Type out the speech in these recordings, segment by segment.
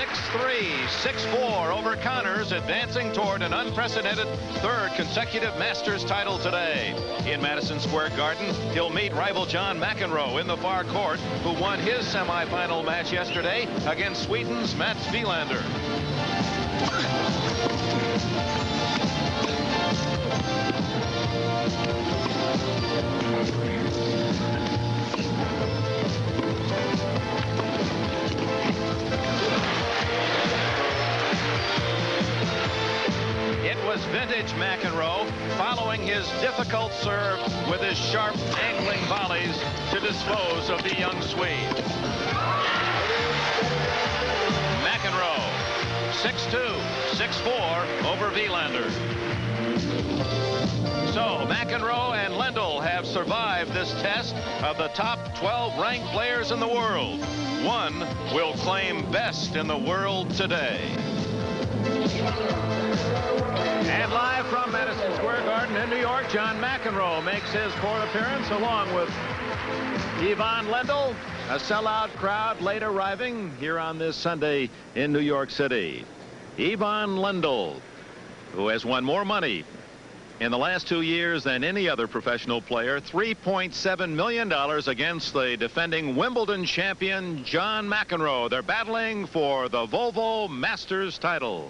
6-3, 6-4 over Connors, advancing toward an unprecedented third consecutive Masters title today. In Madison Square Garden, he'll meet rival John McEnroe in the far court, who won his semifinal match yesterday against Sweden's Mats Wilander. It was vintage McEnroe following his difficult serve with his sharp angling volleys to dispose of the young Swede. McEnroe 6-2, 6-4 over Wilander. So McEnroe and Lendl have survived this test of the top 12 ranked players in the world. One will claim best in the world today. And live from Madison Square Garden in New York, John McEnroe makes his court appearance along with Ivan Lendl. A sellout crowd late arriving here on this Sunday in New York City. Ivan Lendl, who has won more money in the last 2 years than any other professional player, $3.7 million against the defending Wimbledon champion John McEnroe. They're battling for the Volvo Masters title.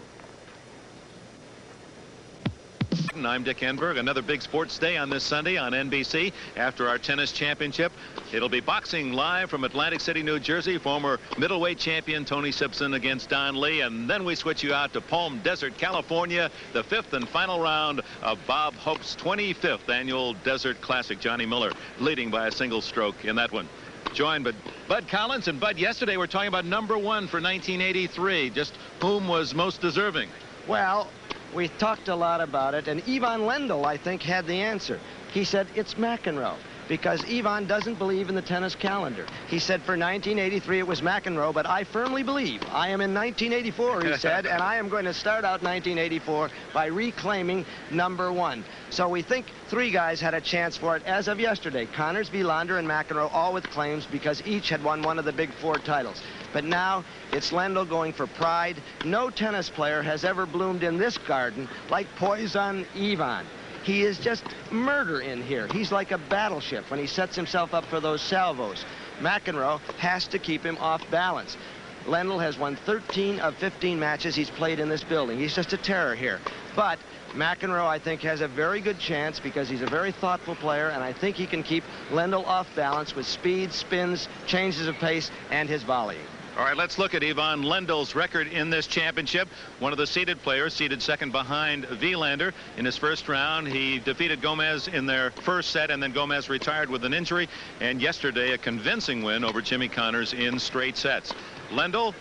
I'm Dick Enberg. Another big sports day on this Sunday on NBC after our tennis championship. It'll be boxing live from Atlantic City, New Jersey. Former middleweight champion Tony Simpson against Don Lee. And then we switch you out to Palm Desert, California, the 5th and final round of Bob Hope's 25th annual Desert Classic. Johnny Miller leading by a single stroke in that one. Joined by Bud Collins. And Bud, yesterday we're talking about #1 for 1983. Just whom was most deserving? Well, we talked a lot about it, and Ivan Lendl, I think, had the answer. He said it's McEnroe, because Ivan doesn't believe in the tennis calendar. He said for 1983 it was McEnroe, but I firmly believe I am in 1984, he said, and I am going to start out 1984 by reclaiming #1. So we think 3 guys had a chance for it as of yesterday. Connors, Wilander, and McEnroe, all with claims because each had won one of the big 4 titles. But now it's Lendl going for pride. No tennis player has ever bloomed in this garden like Poison Ivan. He is just murder in here. He's like a battleship when he sets himself up for those salvos. McEnroe has to keep him off balance. Lendl has won 13 of 15 matches he's played in this building. He's just a terror here. But McEnroe, I think, has a very good chance because he's a very thoughtful player, and I think he can keep Lendl off balance with speed, spins, changes of pace, and his volleying. All right, let's look at Ivan Lendl's record in this championship. One of the seeded players, seated second behind Wilander. In his first round, he defeated Gomez in their first set, and then Gomez retired with an injury. And yesterday, a convincing win over Jimmy Connors in straight sets. Lendl,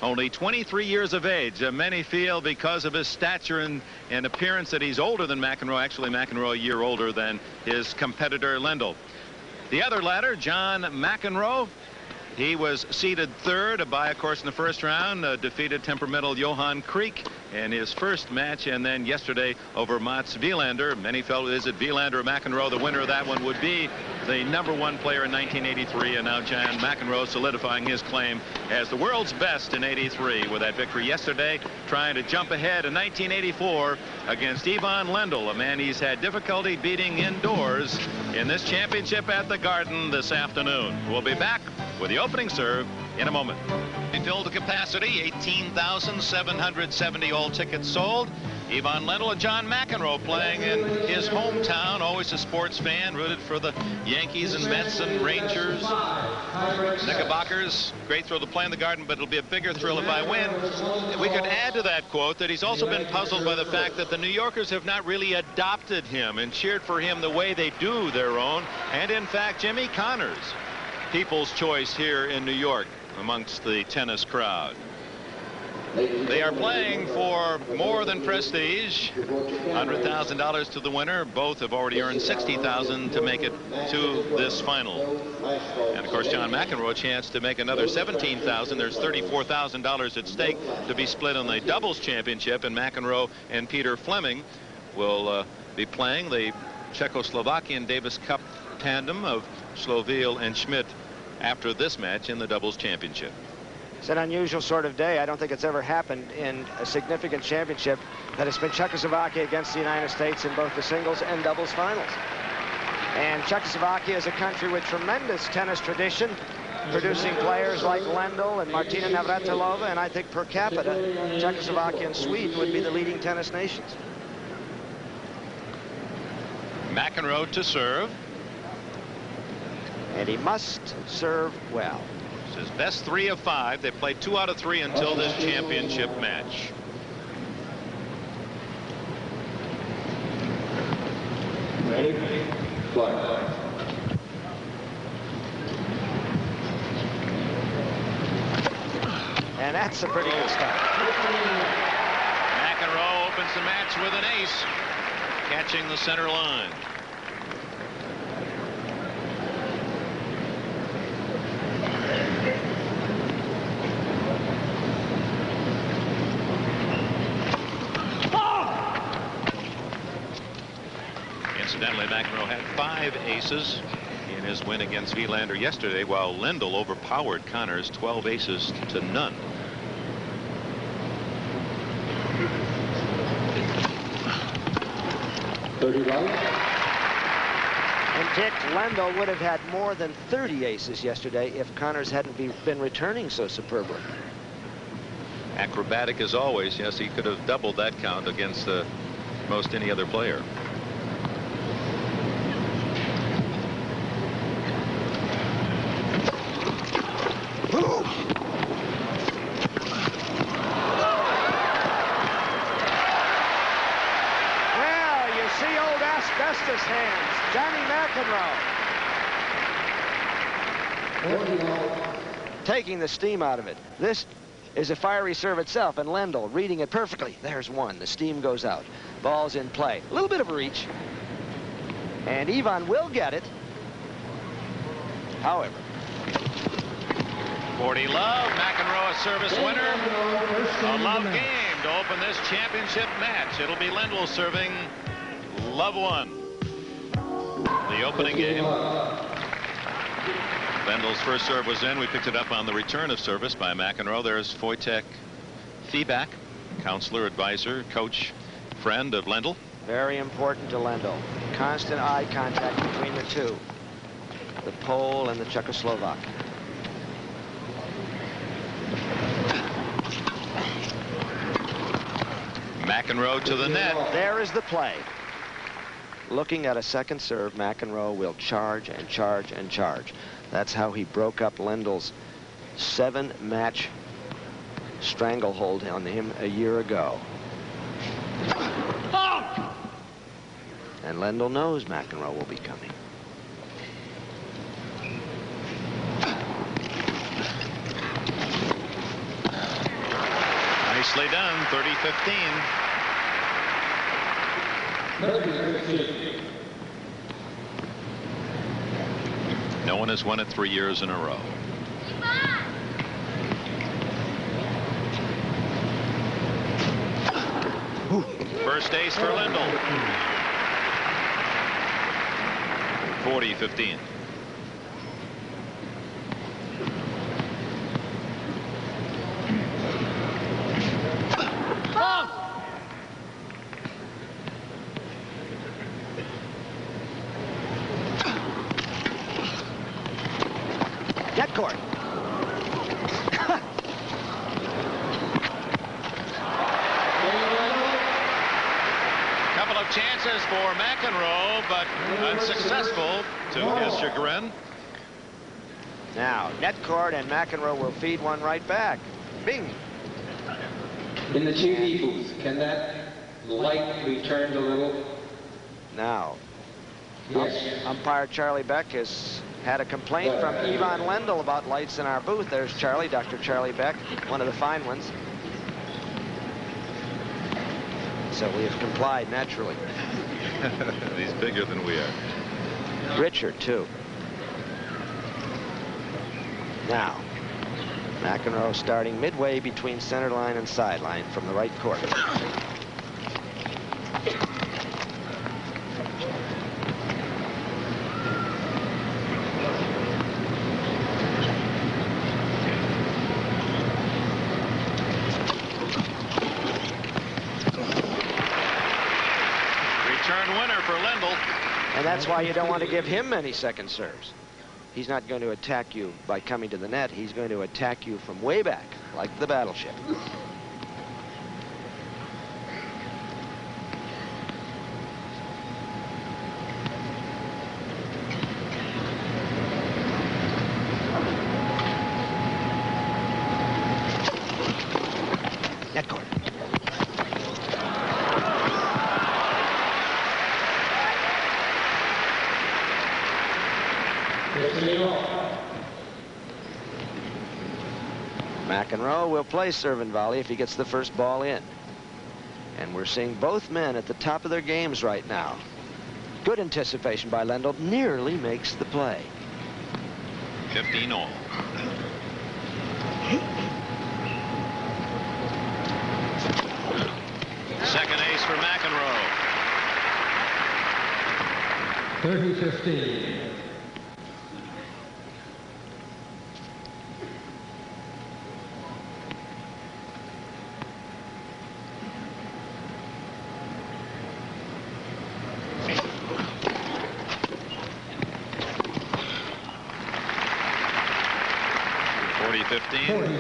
only 23 years of age. Many feel because of his stature and appearance that he's older than McEnroe. Actually, McEnroe a year older than his competitor Lendl. The other ladder, John McEnroe. He was seeded third by, of course, in the first round, defeated temperamental Johan Kriek in his first match, and then yesterday over Mats Wilander. Many felt, is it Wilander or McEnroe? The winner of that one would be the #1 player in 1983, and now John McEnroe solidifying his claim as the world's best in '83 with that victory yesterday, trying to jump ahead in 1984 against Ivan Lendl, a man he's had difficulty beating indoors in this championship at the Garden this afternoon. We'll be back with the opening serve in a moment. Filled to capacity, 18,770 all tickets sold. Ivan Lendl and John McEnroe playing in his hometown. Always a sports fan, rooted for the Yankees and Mets and Rangers, Knickerbockers. Great thrill to play in the Garden, but it'll be a bigger thrill if I win. We could add to that quote that he's also been puzzled by the fact that the New Yorkers have not really adopted him and cheered for him the way they do their own. And in fact, Jimmy Connors, people's choice here in New York amongst the tennis crowd. They are playing for more than prestige. $100,000 to the winner. Both have already earned $60,000 to make it to this final. And of course, John McEnroe a chance to make another $17,000. There's $34,000 at stake to be split on the doubles championship, and McEnroe and Peter Fleming will be playing the Czechoslovakian Davis Cup tandem of Slovil and Schmidt after this match in the doubles championship. It's an unusual sort of day. I don't think it's ever happened in a significant championship that has been Czechoslovakia against the United States in both the singles and doubles finals. And Czechoslovakia is a country with tremendous tennis tradition, producing players like Lendl and Martina Navratilova, and I think per capita, Czechoslovakia and Sweden would be the leading tennis nations. McEnroe to serve. And he must serve well. It's his best 3 of 5. They played 2 out of 3 until this championship match. Ready? Fly. And that's a pretty good start. McEnroe opens the match with an ace, catching the center line. Incidentally, McEnroe had 5 aces in his win against Wilander yesterday, while Lendl overpowered Connors 12 aces to none. And Dick, Lendl would have had more than 30 aces yesterday if Connors hadn't been returning so superbly. Acrobatic as always. Yes, he could have doubled that count against most any other player. Asbestos hands, Johnny McEnroe. Taking the steam out of it. This is a fiery serve itself, and Lendl reading it perfectly. There's one. The steam goes out. Ball's in play. A little bit of a reach. And Ivan will get it. However. 40 love. McEnroe a service winner. A love game to open this championship match. It'll be Lendl serving love 1. The opening game. Lendl's first serve was in. We picked it up on the return of service by McEnroe. There's Wojtek Feback, counselor, advisor, coach, friend of Lendl. Very important to Lendl. Constant eye contact between the two, the Pole and the Czechoslovak. McEnroe to the net. There is the play. Looking at a second serve, McEnroe will charge and charge and charge. That's how he broke up Lendl's 7-match stranglehold on him a year ago. And Lendl knows McEnroe will be coming. Nicely done, 30-15. No one has won it 3 years in a row. First ace for Lendl. 40-15. Net court. Couple of chances for McEnroe, but unsuccessful to his chagrin. Now, net court, and McEnroe will feed one right back. Bing. In the TV booth, can that light be turned a little? Now, Yes. umpire Charlie Beck has had a complaint from Ivan Lendl about lights in our booth. There's Charlie, Dr. Charlie Beck, one of the fine ones. So we have complied naturally. He's bigger than we are. Richard, too. Now, McEnroe starting midway between center line and sideline from the right court. And that's why you don't want to give him many second serves. He's not going to attack you by coming to the net. He's going to attack you from way back, like the battleship. Net court. McEnroe will play serve and volley if he gets the first ball in. And we're seeing both men at the top of their games right now. Good anticipation by Lendl. Nearly makes the play. 15 all. Second ace for McEnroe. 30-15.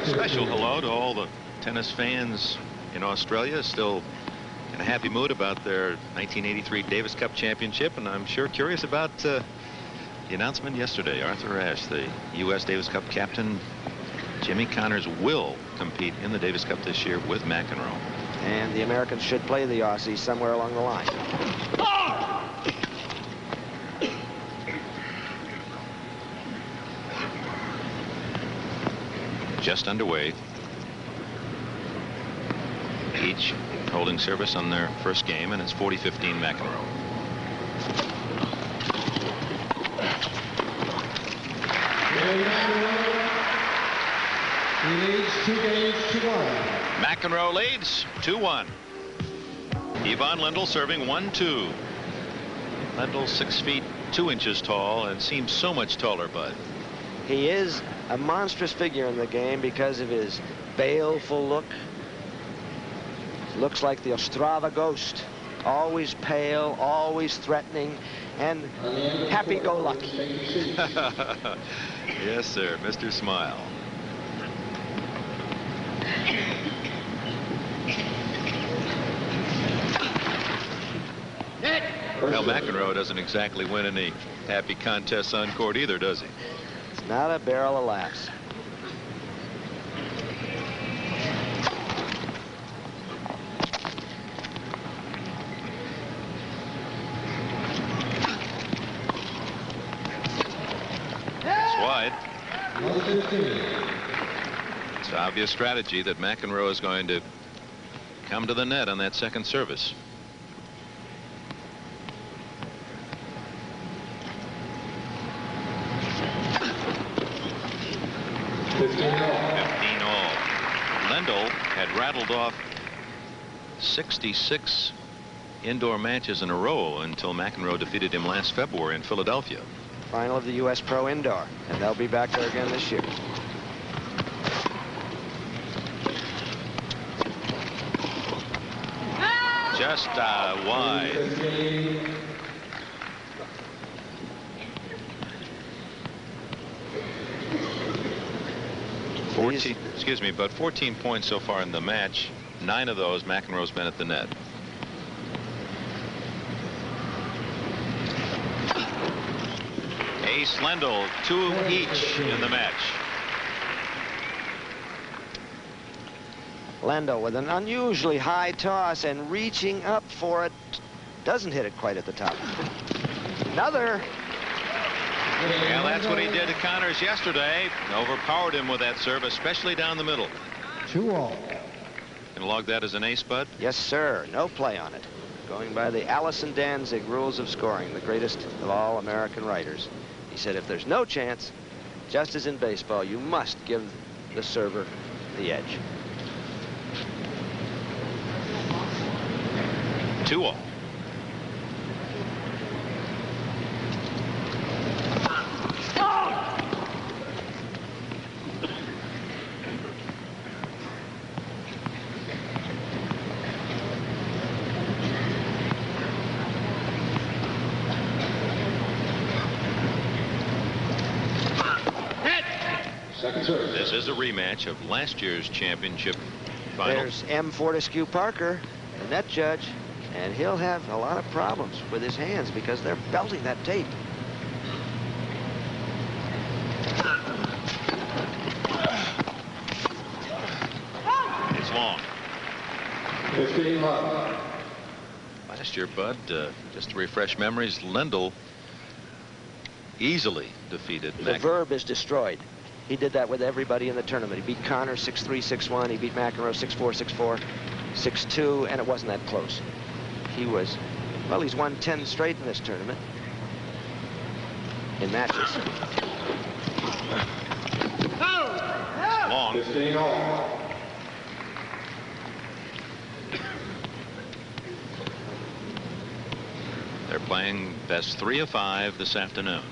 Special hello to all the tennis fans in Australia, still in a happy mood about their 1983 Davis Cup championship, and I'm sure curious about the announcement yesterday. Arthur Ashe, the U.S. Davis Cup captain, Jimmy Connors will compete in the Davis Cup this year with McEnroe. And the Americans should play the Aussies somewhere along the line. Just underway. Each holding service on their first game, and it's 40-15 McEnroe. He leads 2 games to 1. McEnroe leads 2-1. Ivan Lendl serving 1-2. Lendl 6 feet 2 inches tall and seems so much taller, Bud. He is a monstrous figure in the game because of his baleful look. Looks like the Ostrava ghost. Always pale, always threatening, and happy-go-lucky. Yes, sir, Mr. Smile. Well, McEnroe doesn't exactly win any happy contests on court either, does he? It's not a barrel of laughs. It's wide. It's an obvious strategy that McEnroe is going to come to the net on that second service. Lendl had rattled off 66 indoor matches in a row until McEnroe defeated him last February in Philadelphia. Final of the U.S. Pro Indoor, and they'll be back there again this year. Just wide. Excuse me, but 14 points so far in the match. 9 of those, McEnroe's been at the net. Ace Lendl, 2 each in the match. Lendl with an unusually high toss and reaching up for it. Doesn't hit it quite at the top. Another. Yeah, that's what he did to Connors yesterday. Overpowered him with that serve, especially down the middle. 2-all. Can log that as an ace, Bud? Yes, sir. No play on it. Going by the Allison Danzig rules of scoring, the greatest of all American writers. He said if there's no chance, just as in baseball, you must give the server the edge. 2-all. This is a rematch of last year's championship final. There's M. Fortescue Parker, the net judge, and he'll have a lot of problems with his hands because they're belting that tape. It's long. 15 love. Last year, Bud, just to refresh memories, Lendl easily defeated The McEnroe. verb is destroyed. He did that with everybody in the tournament. He beat Connor 6-3, 6-1. He beat McEnroe 6-4, 6-4, 6-2, and it wasn't that close. He was, well, he's won 10 straight in this tournament in matches. Long. 15 all. They're playing best 3 of 5 this afternoon.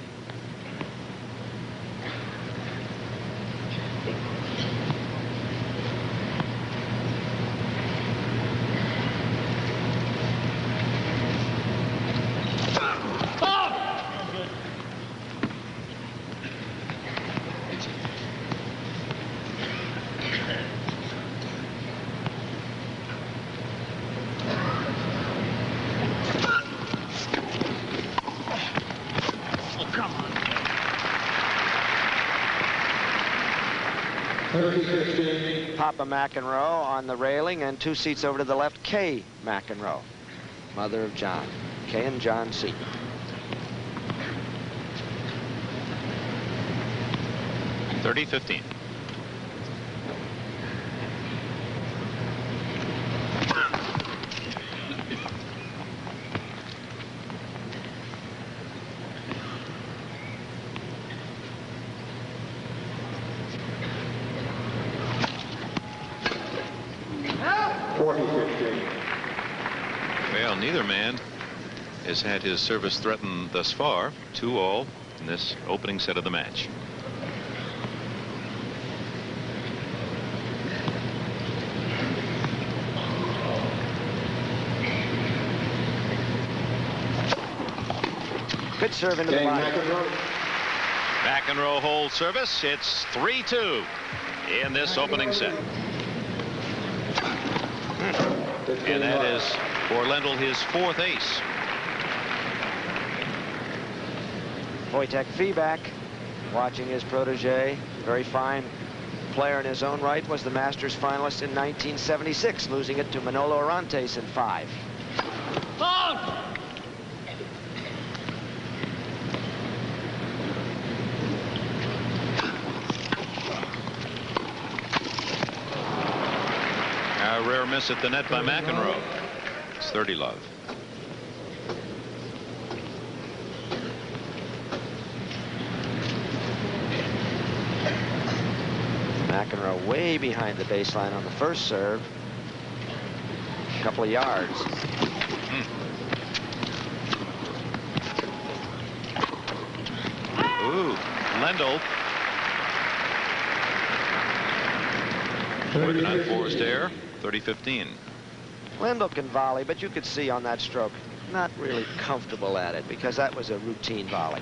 Papa McEnroe on the railing, and 2 seats over to the left, Kay McEnroe, mother of John. Kay and John C. (30-15). Well, neither man has had his service threatened thus far. 2-all in this opening set of the match. Good serve into the line. McEnroe holds service. It's 3-2 in this opening set. And that is for Lendl his 4th ace. Wojtek Feback watching his protege, very fine player in his own right, was the Masters finalist in 1976, losing it to Manolo Orantes in 5. A rare miss at the net by McEnroe. It's 30 love. McEnroe way behind the baseline on the first serve. A couple of yards. Ooh, Lendl working on forced air. 30-15. Lendl can volley, but you could see on that stroke, not really comfortable at it because that was a routine volley.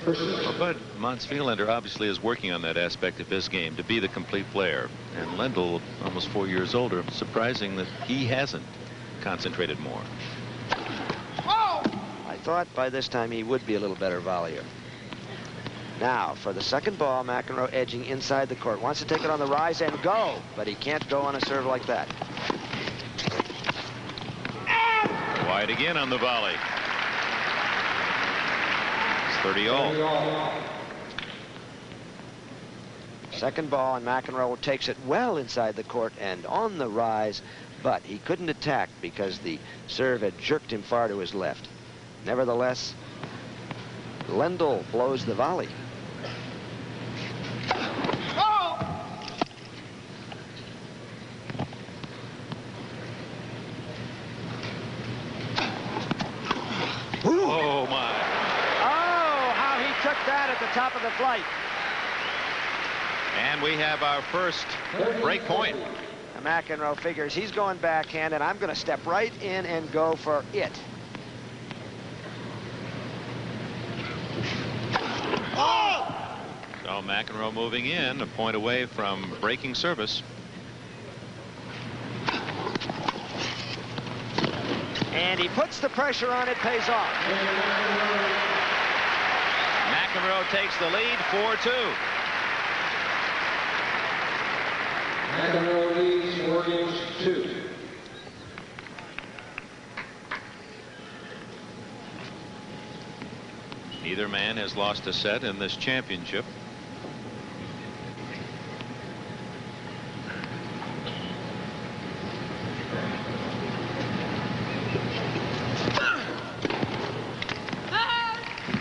Well, Bud Monsfielander obviously is working on that aspect of his game to be the complete player. And Lendl, almost 4 years older, surprising that he hasn't concentrated more. I thought by this time he would be a little better volleyer. Now, for the second ball, McEnroe edging inside the court. Wants to take it on the rise and go, but he can't go on a serve like that. Wide again on the volley. It's 30-all. Second ball, and McEnroe takes it well inside the court and on the rise, but he couldn't attack because the serve had jerked him far to his left. Nevertheless, Lendl blows the volley. Oh, my. Oh, how he took that at the top of the flight. And we have our first break point. McEnroe figures he's going backhand, and I'm going to step right in and go for it. Now McEnroe moving in, a point away from breaking service. And he puts the pressure on. It pays off. McEnroe takes the lead, 4-2. McEnroe leads 4-2. Neither man has lost a set in this championship.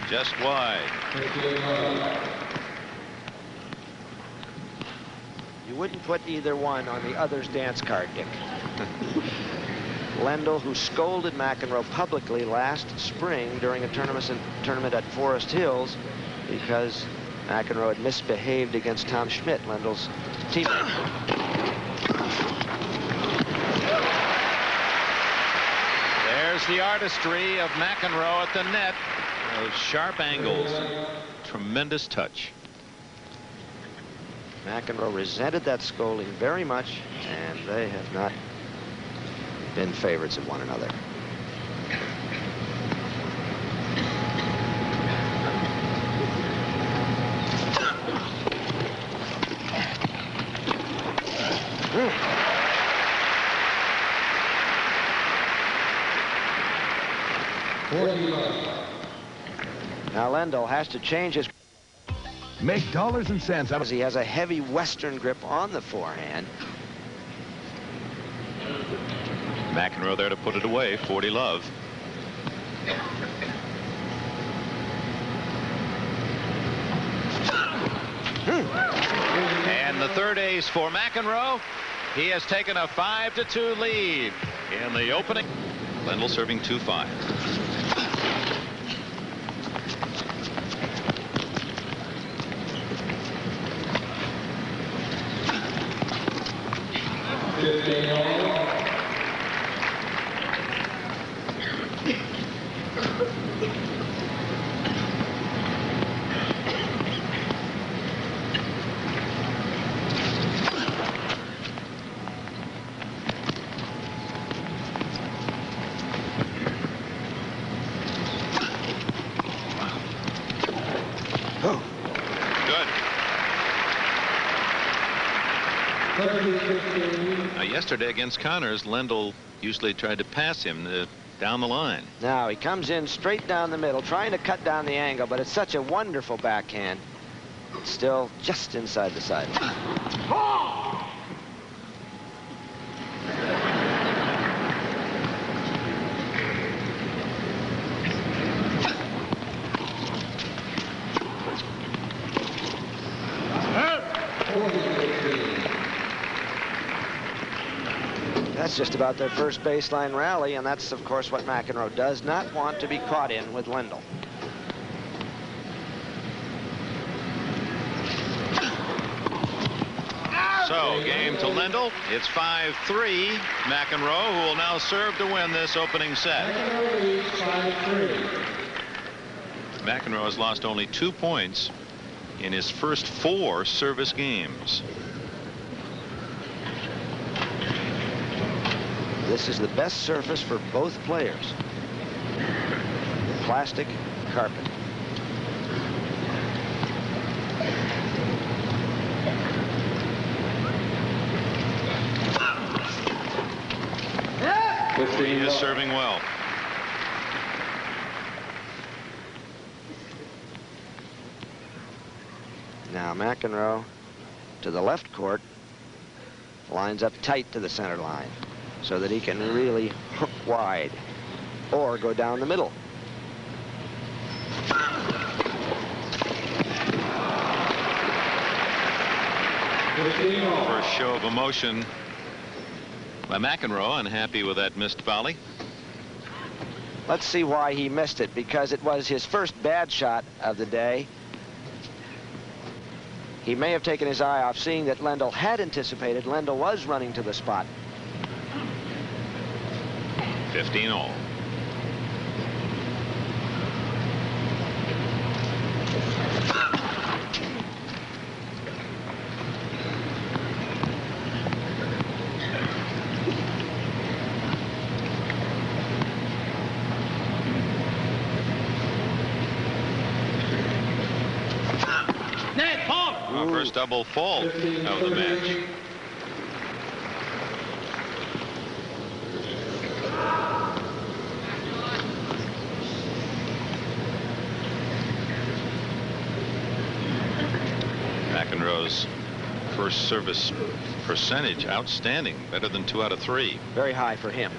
Just wide. You wouldn't put either one on the other's dance card, Dick. Lendl, who scolded McEnroe publicly last spring during a tournament at Forest Hills because McEnroe had misbehaved against Tom Schmidt, Lendl's teammate. There's the artistry of McEnroe at the net. Those sharp angles. Tremendous touch. McEnroe resented that scolding very much, and they have not been favorites of one another. Now Lendl has to change his. Make dollars and cents out of. He has a heavy Western grip on the forehand. McEnroe there to put it away, 40-love. And the third ace for McEnroe. He has taken a 5-2 lead in the opening. Lendl serving 2-5. Yesterday against Connors, Lendl usually tried to pass him down the line. Now he comes in straight down the middle, trying to cut down the angle, but it's such a wonderful backhand. It's still just inside the sideline. That's just about their first baseline rally, and that's, of course, what McEnroe does not want to be caught in with Lendl. So, game to Lendl. It's 5-3. McEnroe, who will now serve to win this opening set. McEnroe has lost only 2 points in his first 4 service games. This is the best surface for both players. Plastic carpet. He is serving well. Now McEnroe to the left court lines up tight to the center line so that he can really hook wide or go down the middle. First show of emotion by McEnroe, unhappy with that missed volley. Let's see why he missed it, because it was his first bad shot of the day. He may have taken his eye off, seeing that Lendl had anticipated. Lendl was running to the spot. 15-all. Now, first double fault of the match. McEnroe's first service percentage outstanding, better than 2 out of 3. Very high for him.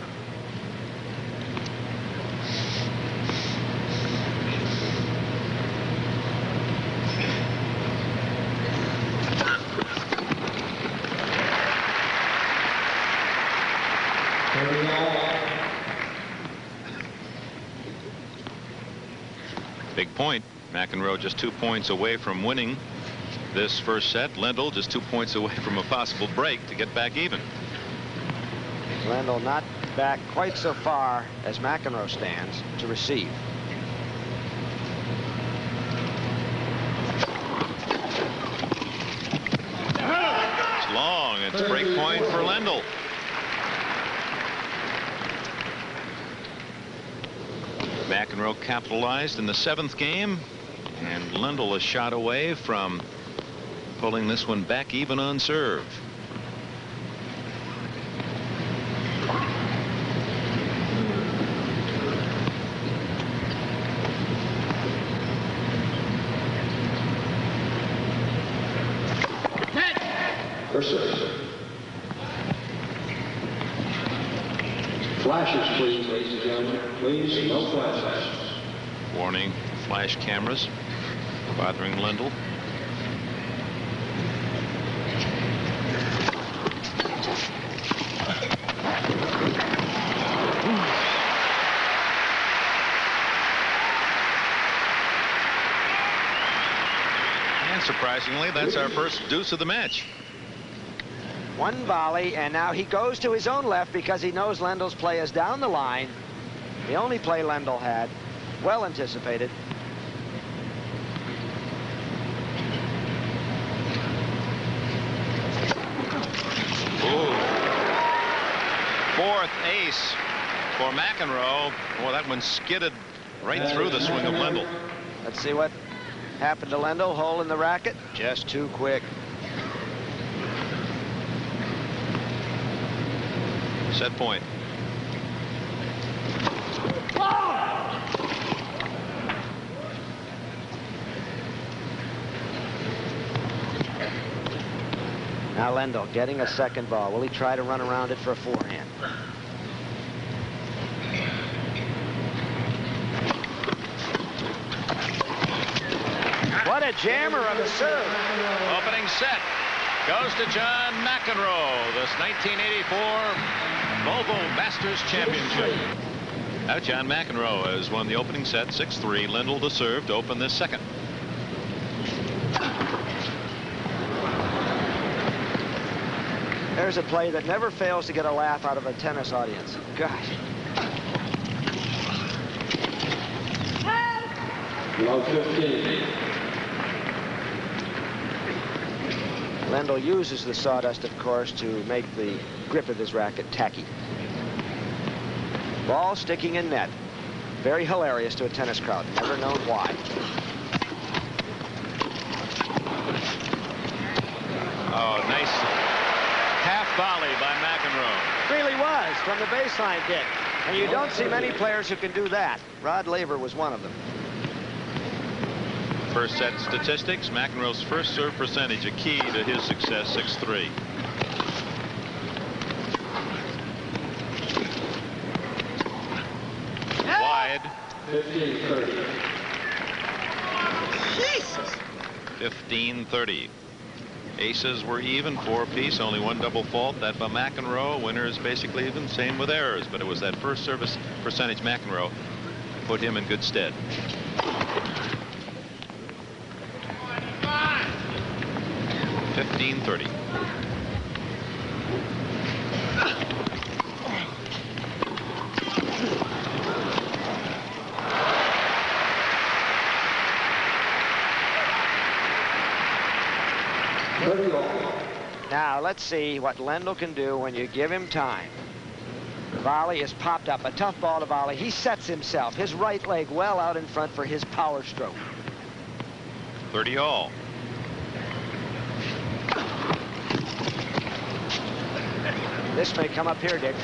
Big point. McEnroe just 2 points away from winning this first set. Lendl just 2 points away from a possible break to get back even. Lendl not back quite so far as McEnroe stands to receive. It's long. It's break point for Lendl. McEnroe capitalized in the 7th game, and Lendl a shot away from pulling this one back even on serve. First service. Flashes, please, ladies and gentlemen. Please, no flashes. Warning, flash cameras bothering Lendl. And surprisingly, that's our first deuce of the match. One volley, and now he goes to his own left because he knows Lendl's play is down the line. The only play Lendl had, well anticipated. Ooh. 4th ace for McEnroe. Boy, that one skidded right through the swing of Lendl. Let's see what happened to Lendl. Hole in the racket, just too quick. Set point. Now Lendl getting a second ball. Will he try to run around it for a forehand? What a jammer of a serve. Opening set goes to John McEnroe, this 1984 Volvo Masters Championship. Now John McEnroe has won the opening set 6-3. Lendl to serve to open this second. There's a play that never fails to get a laugh out of a tennis audience. Gosh. Love 15. Lendl uses the sawdust, of course, to make the grip of his racket tacky. Ball sticking in net. Very hilarious to a tennis crowd. Never known why. Oh, nice half volley by McEnroe. Really was from the baseline kick. And you don't see many players who can do that. Rod Laver was one of them. First set statistics, McEnroe's first serve percentage, a key to his success, 6-3. Wide. 15-30. Jesus. 15-30. Aces were even, 4-apiece, only one double fault. That by McEnroe. Winners basically even, same with errors. But it was that first service percentage McEnroe put him in good stead. $15-30. Now let's see what Lendl can do when you give him time. The volley is popped up, a tough ball to volley. He sets himself, his right leg well out in front for his power stroke. 30 all. This may come up here, Dick.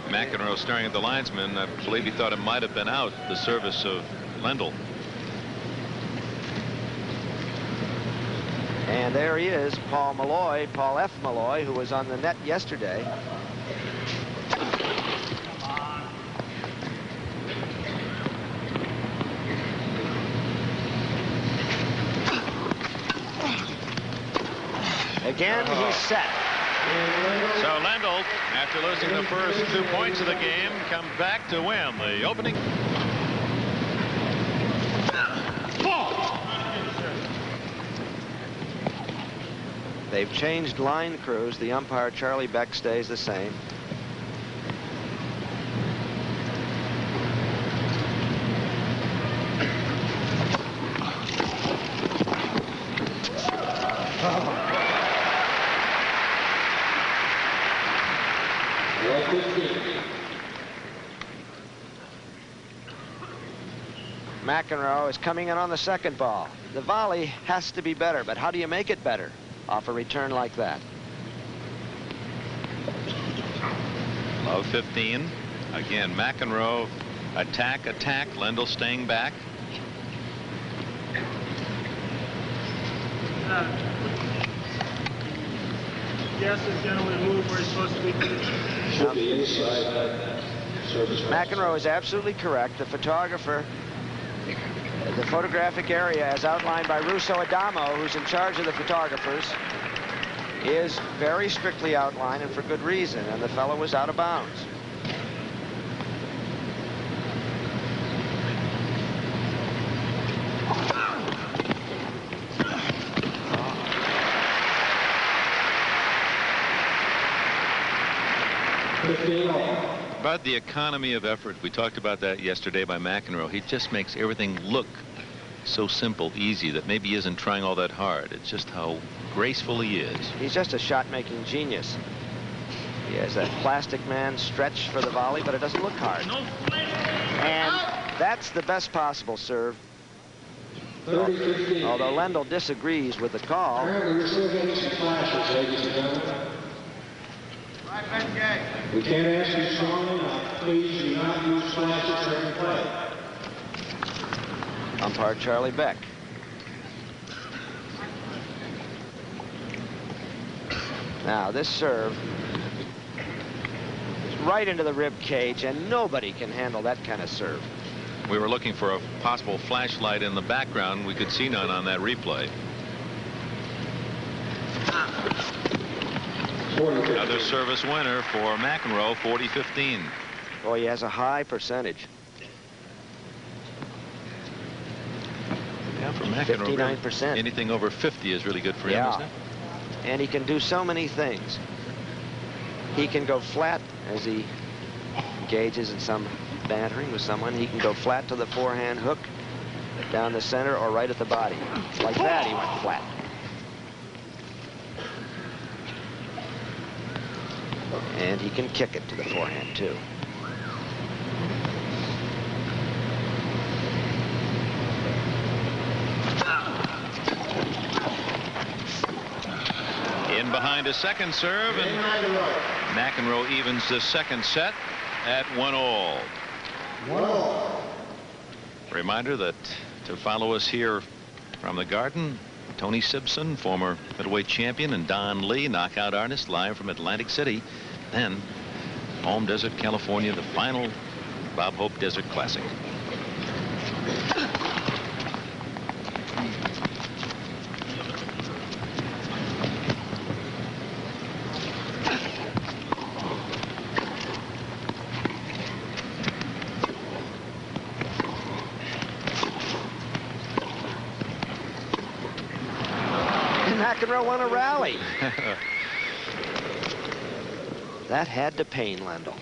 McEnroe staring at the linesman. I believe he thought it might have been out, the service of Lendl. And there he is, Paul Malloy, Paul F. Malloy, who was on the net yesterday. Again, he's set. So Lendl, after losing the first 2 points of the game, comes back to win the opening. They've changed line crews. The umpire, Charlie Beck, stays the same. McEnroe is coming in on the second ball. The volley has to be better, but how do you make it better off a return like that? Love 15. Again, McEnroe attack. Lendl staying back. Yes, is generally moved where he's supposed to be. Should be inside. McEnroe is absolutely correct. The photographer, the photographic area as outlined by Russo Adamo, who's in charge of the photographers, is very strictly outlined, and for good reason, and the fellow was out of bounds. About the economy of effort, we talked about that yesterday by McEnroe. He just makes everything look so simple, easy, that maybe he isn't trying all that hard. It's just how graceful he is. He's just a shot-making genius. He has that plastic man stretch for the volley, but it doesn't look hard. And that's the best possible serve. Although Lendl disagrees with the call. We're still getting some flashes, ladies and gentlemen. We can't ask you strongly enough. Please do not use flashes during play. Umpire Charlie Beck. Now this serve is right into the rib cage, and nobody can handle that kind of serve. We were looking for a possible flashlight in the background. We could see none on that replay. Another service winner for McEnroe, 40-15. Boy, he has a high percentage. Yeah, for McEnroe, 59%. Anything over 50 is really good for him, isn't it? And he can do so many things. He can go flat as he engages in some bantering with someone. He can go flat to the forehand hook, down the center, or right at the body. Like that, he went flat. And he can kick it to the forehand, too. In behind a second serve, and McEnroe evens the second set at 1-all. Reminder that to follow us here from the Garden, Tony Simpson, former middleweight champion, and Don Lee, knockout artist, live from Atlantic City. Then Palm Desert, California, the final Bob Hope Desert Classic. McEnroe won a rally. That had to pain Lendl.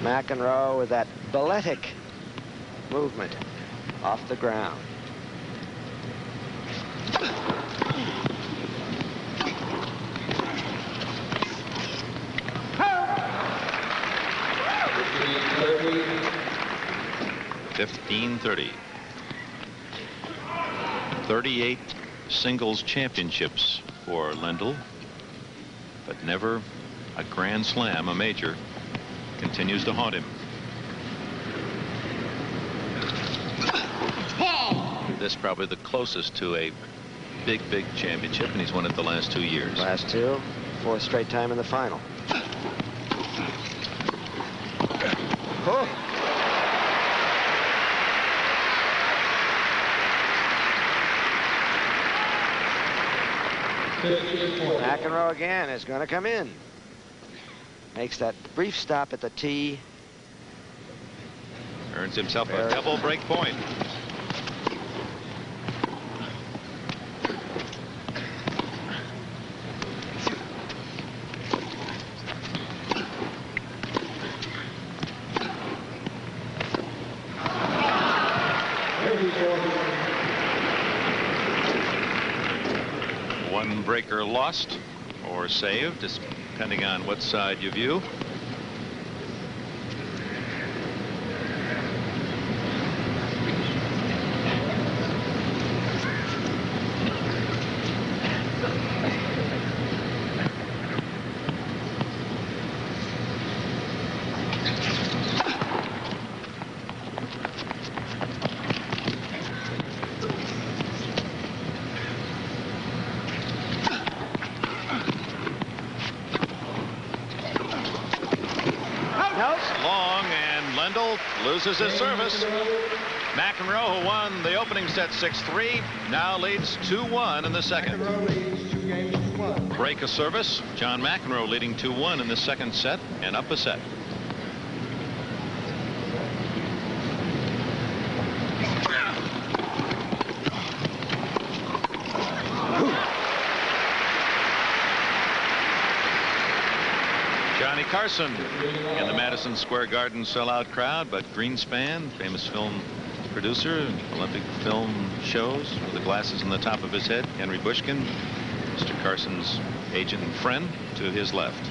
McEnroe with that balletic movement off the ground. $15-30. 38 singles championships for Lendl, but never a Grand Slam, a major, continues to haunt him. This is probably the closest to a big championship, and he's won it the last 2 years. Last two, fourth straight time in the final. Oh. McEnroe again is going to come in. Makes that brief stop at the tee. Earns himself a double break point. One breaker lost or saved, depending on what side you view. Long, and Lendl loses his service. McEnroe, who won the opening set 6-3, now leads 2-1 in the second. Break a service. John McEnroe leading 2-1 in the second set and up a set. Johnny Carson in the Madison Square Garden sellout crowd, but Greenspan, famous film producer, Olympic film shows, with the glasses on the top of his head. Henry Bushkin, Mr. Carson's agent and friend, to his left.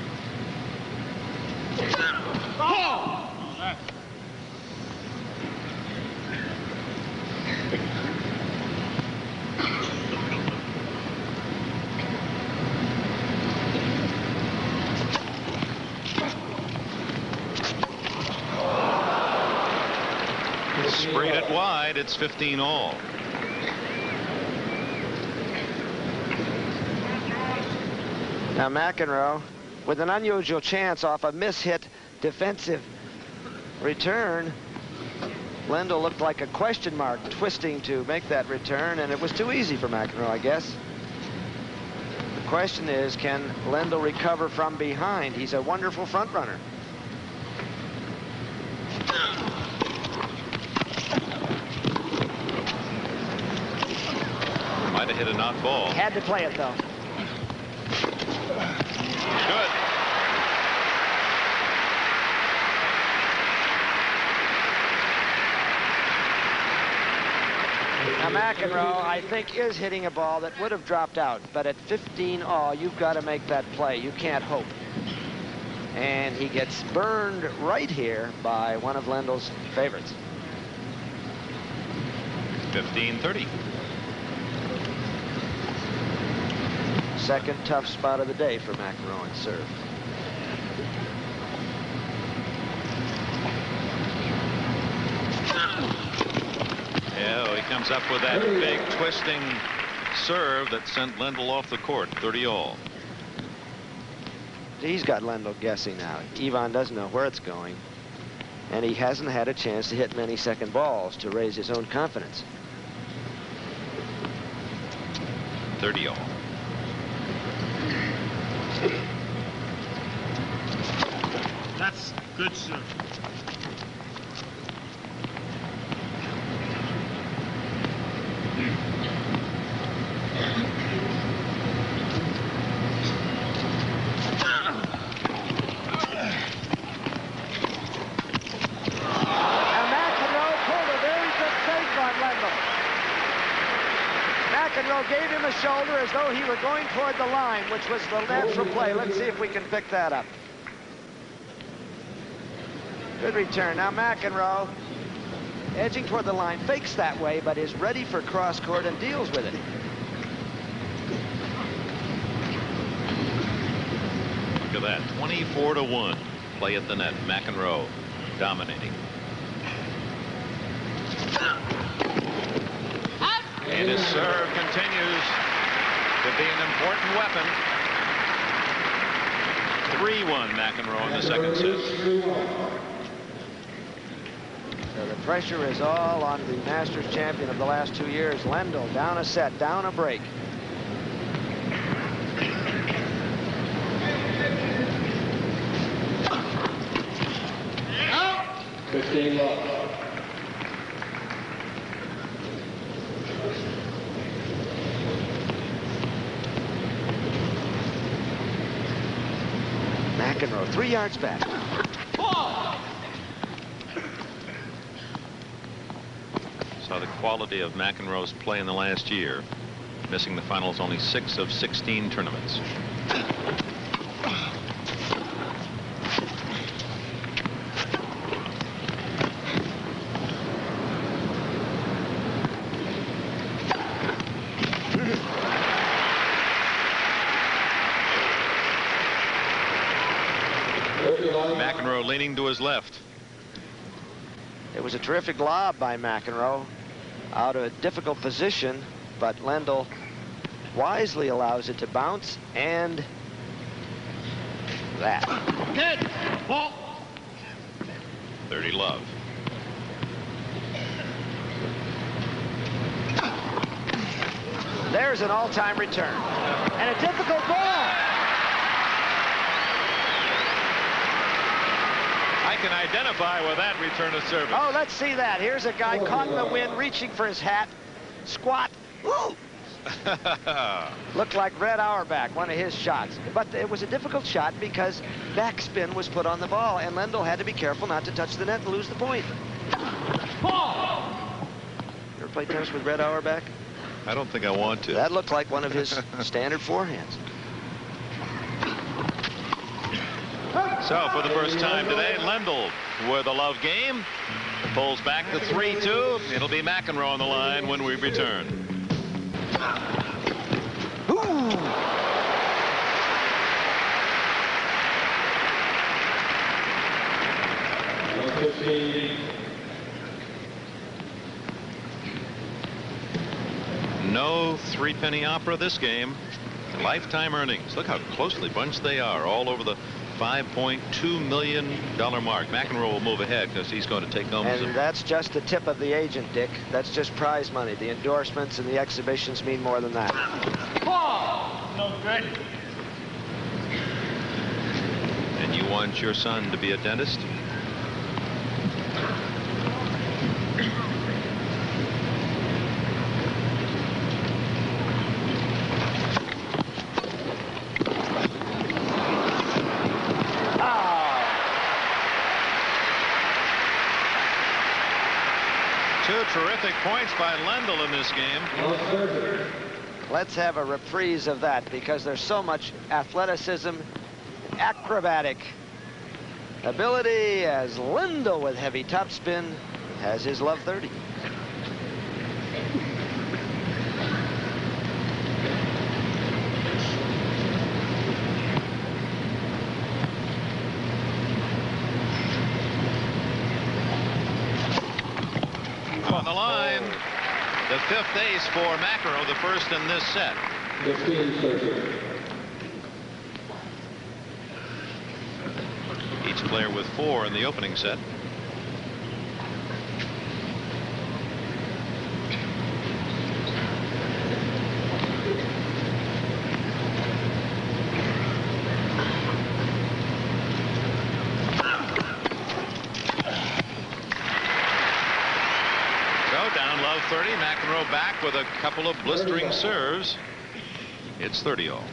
Sprayed it wide. It's 15 all. Now McEnroe with an unusual chance off a mishit defensive return. Lendl looked like a question mark twisting to make that return, and it was too easy for McEnroe, I guess. The question is, can Lendl recover from behind? He's a wonderful front runner. Might have hit a knock ball. Had to play it, though. Good. Now McEnroe, I think, is hitting a ball that would have dropped out, but at 15 all, you've got to make that play. You can't hope. And he gets burned right here by one of Lendl's favorites. 15-30. Second tough spot of the day for McEnroe in serve. Yeah, he comes up with that big twisting serve that sent Lendl off the court. 30 all. He's got Lendl guessing now. Ivan doesn't know where it's going, and he hasn't had a chance to hit many second balls to raise his own confidence. 30 all. That's good, sir. as though he were going toward the line, which was the natural play. Let's see if we can pick that up. Good return. Now McEnroe, edging toward the line, fakes that way, but is ready for cross court and deals with it. Look at that, 24-1. Play at the net. McEnroe dominating. And his serve continues to be an important weapon. 3-1 McEnroe in the second set. So the pressure is all on the Masters champion of the last 2 years, Lendl, down a set, down a break. McEnroe 3 yards back. Saw the quality of McEnroe's play in the last year, missing the finals only 6 of 16 tournaments. McEnroe leaning to his left. It was a terrific lob by McEnroe out of a difficult position, but Lendl wisely allows it to bounce, and that. Good. Ball. 30 love. There's an all-time return. And a difficult ball. I can identify with that return of service. Oh, let's see that. Here's a guy caught in the wind, reaching for his hat. Squat. Ooh. Looked like Red Auerbach, one of his shots. But it was a difficult shot because backspin was put on the ball, and Lendl had to be careful not to touch the net and lose the point. Ball. You ever played tennis with Red Auerbach? I don't think I want to. That looked like one of his standard forehands. So for the first time today, Lendl with a love game. Pulls back to 3-2. It'll be McEnroe on the line when we return. Ooh. No three-penny opera this game. Lifetime earnings. Look how closely bunched they are, all over the $5.2 million mark. McEnroe will move ahead because he's going to take home. And that's just the tip of the agent, Dick. That's just prize money. The endorsements and the exhibitions mean more than that. Ball. No good. And you want your son to be a dentist? Terrific points by Lendl in this game. Let's have a reprise of that because there's so much athleticism, acrobatic ability as Lendl with heavy topspin has his love 30. On the line, the 5th ace for McEnroe, the first in this set. Each player with 4 in the opening set. Down love 30. McEnroe back with a couple of blistering serves. It's 30-all.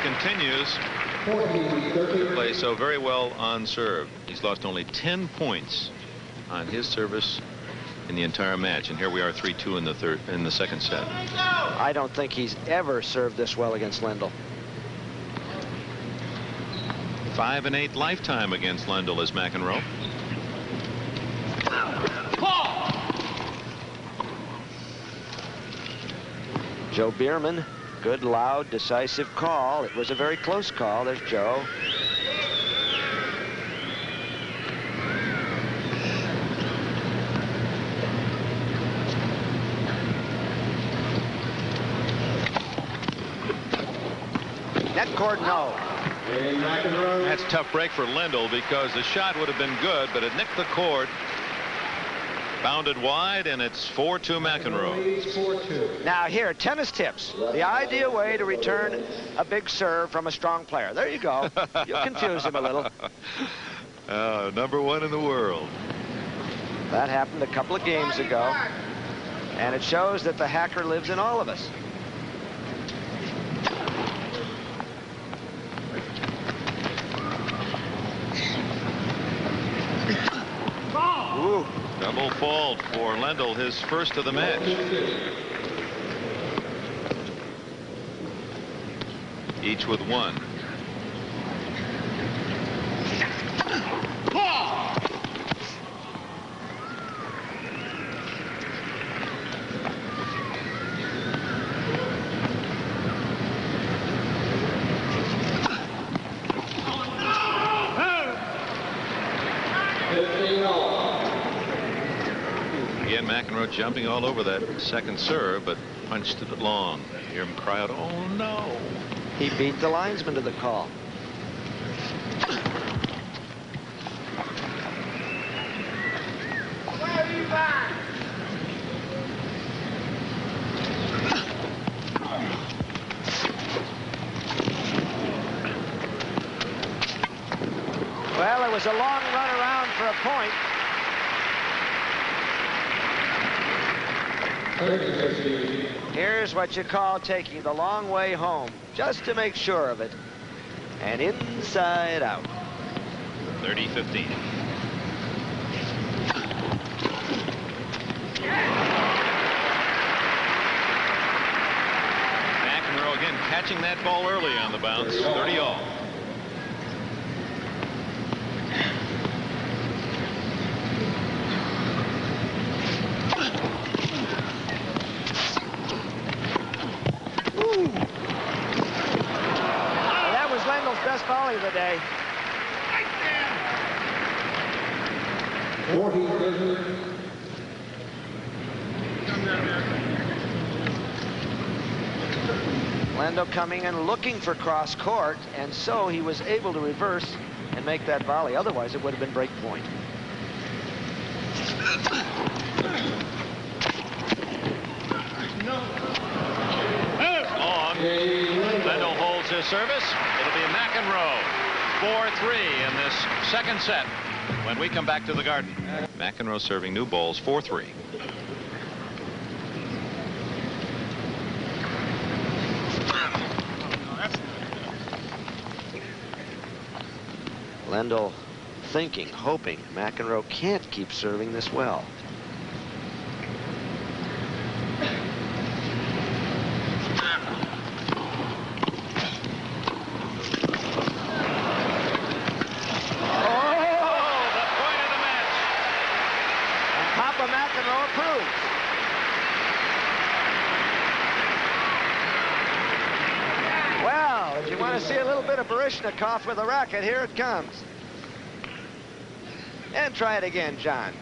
continues to play so very well on serve. He's lost only 10 points on his service in the entire match, and here we are 3-2 in the second set. I don't think he's ever served this well against Lendl. 5-8 lifetime against Lendl is McEnroe. Joe Bierman, good, loud, decisive call. It was a very close call. There's Joe. Net cord, no. That's a tough break for Lendl because the shot would have been good, but it nicked the cord. Bounded wide, and it's 4-2 McEnroe. Now here, tennis tips. The ideal way to return a big serve from a strong player. There you go. You'll confuse him a little. #1 in the world. That happened a couple of games ago, and it shows that the hacker lives in all of us. Ooh. Double fault for Lendl, his first of the match. Each with one. Again, McEnroe jumping all over that second serve, but punched it long. Hear him cry out, "Oh no!" He beat the linesman to the call. Well, it was a long run around for a point. Here's what you call taking the long way home, just to make sure of it. And inside out. 30-15. McEnroe again catching that ball early on the bounce. 30-all. Best volley of the day. Lendl coming and looking for cross court, and so he was able to reverse and make that volley. Otherwise, it would have been break point. Long. Lendl holds his service. It'll be McEnroe 4-3 in this second set when we come back to the Garden. McEnroe serving new balls 4-3. Lendl thinking, hoping McEnroe can't keep serving this well. McEnroe approves. Well, if you want to see a little bit of Baryshnikov with a racket, here it comes. And try it again, John.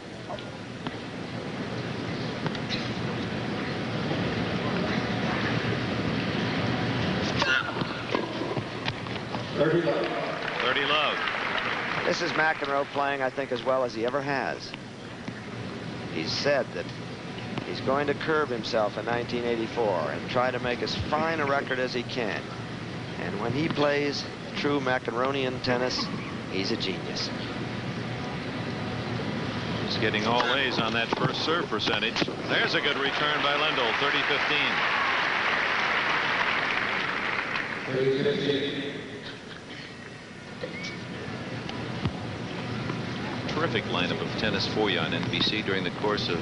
Thirty love. This is McEnroe playing, I think, as well as he ever has. He's said that he's going to curb himself in 1984 and try to make as fine a record as he can. And when he plays true McEnroeian tennis, he's a genius. He's getting all A's on that first serve percentage. There's a good return by Lendl, 30-15. Terrific lineup of tennis for you on NBC during the course of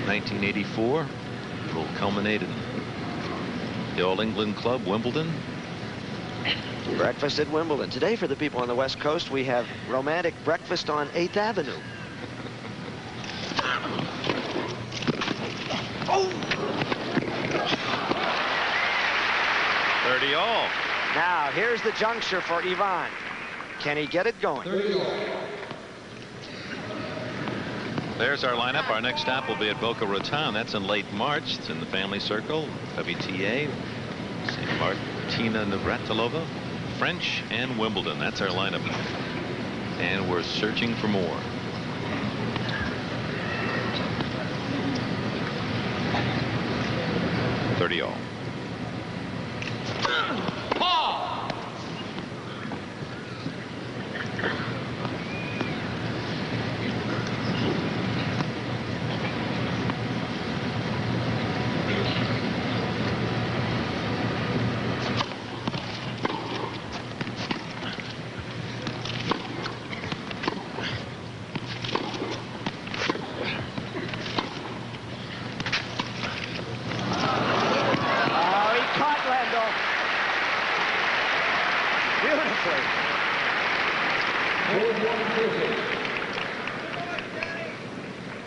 1984. It will culminate in the All England Club, Wimbledon. Breakfast at Wimbledon. Today, for the people on the West Coast, we have romantic breakfast on 8th Avenue. Oh! 30 all. Now, here's the juncture for Ivan. Can he get it going? There's our lineup. Our next stop will be at Boca Raton. That's in late March. It's in the family circle. WTA, St. Martina Navratilova, French, and Wimbledon. That's our lineup. And we're searching for more. $30 all.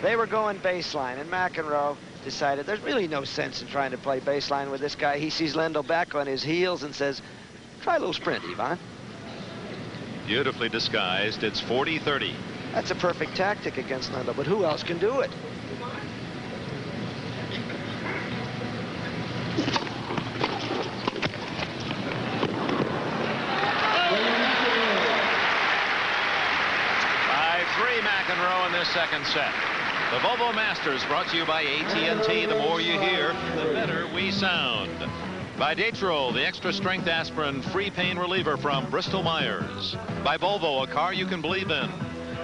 They were going baseline, and McEnroe decided there's really no sense in trying to play baseline with this guy. He sees Lendl back on his heels and says, try a little sprint, Ivan. Beautifully disguised. It's 40-30. That's a perfect tactic against Lendl, but who else can do it? McEnroe in this second set. The Volvo Masters brought to you by AT&T. The more you hear, the better we sound. By Datrol, the extra strength aspirin free pain reliever from Bristol Myers. By Volvo, a car you can believe in.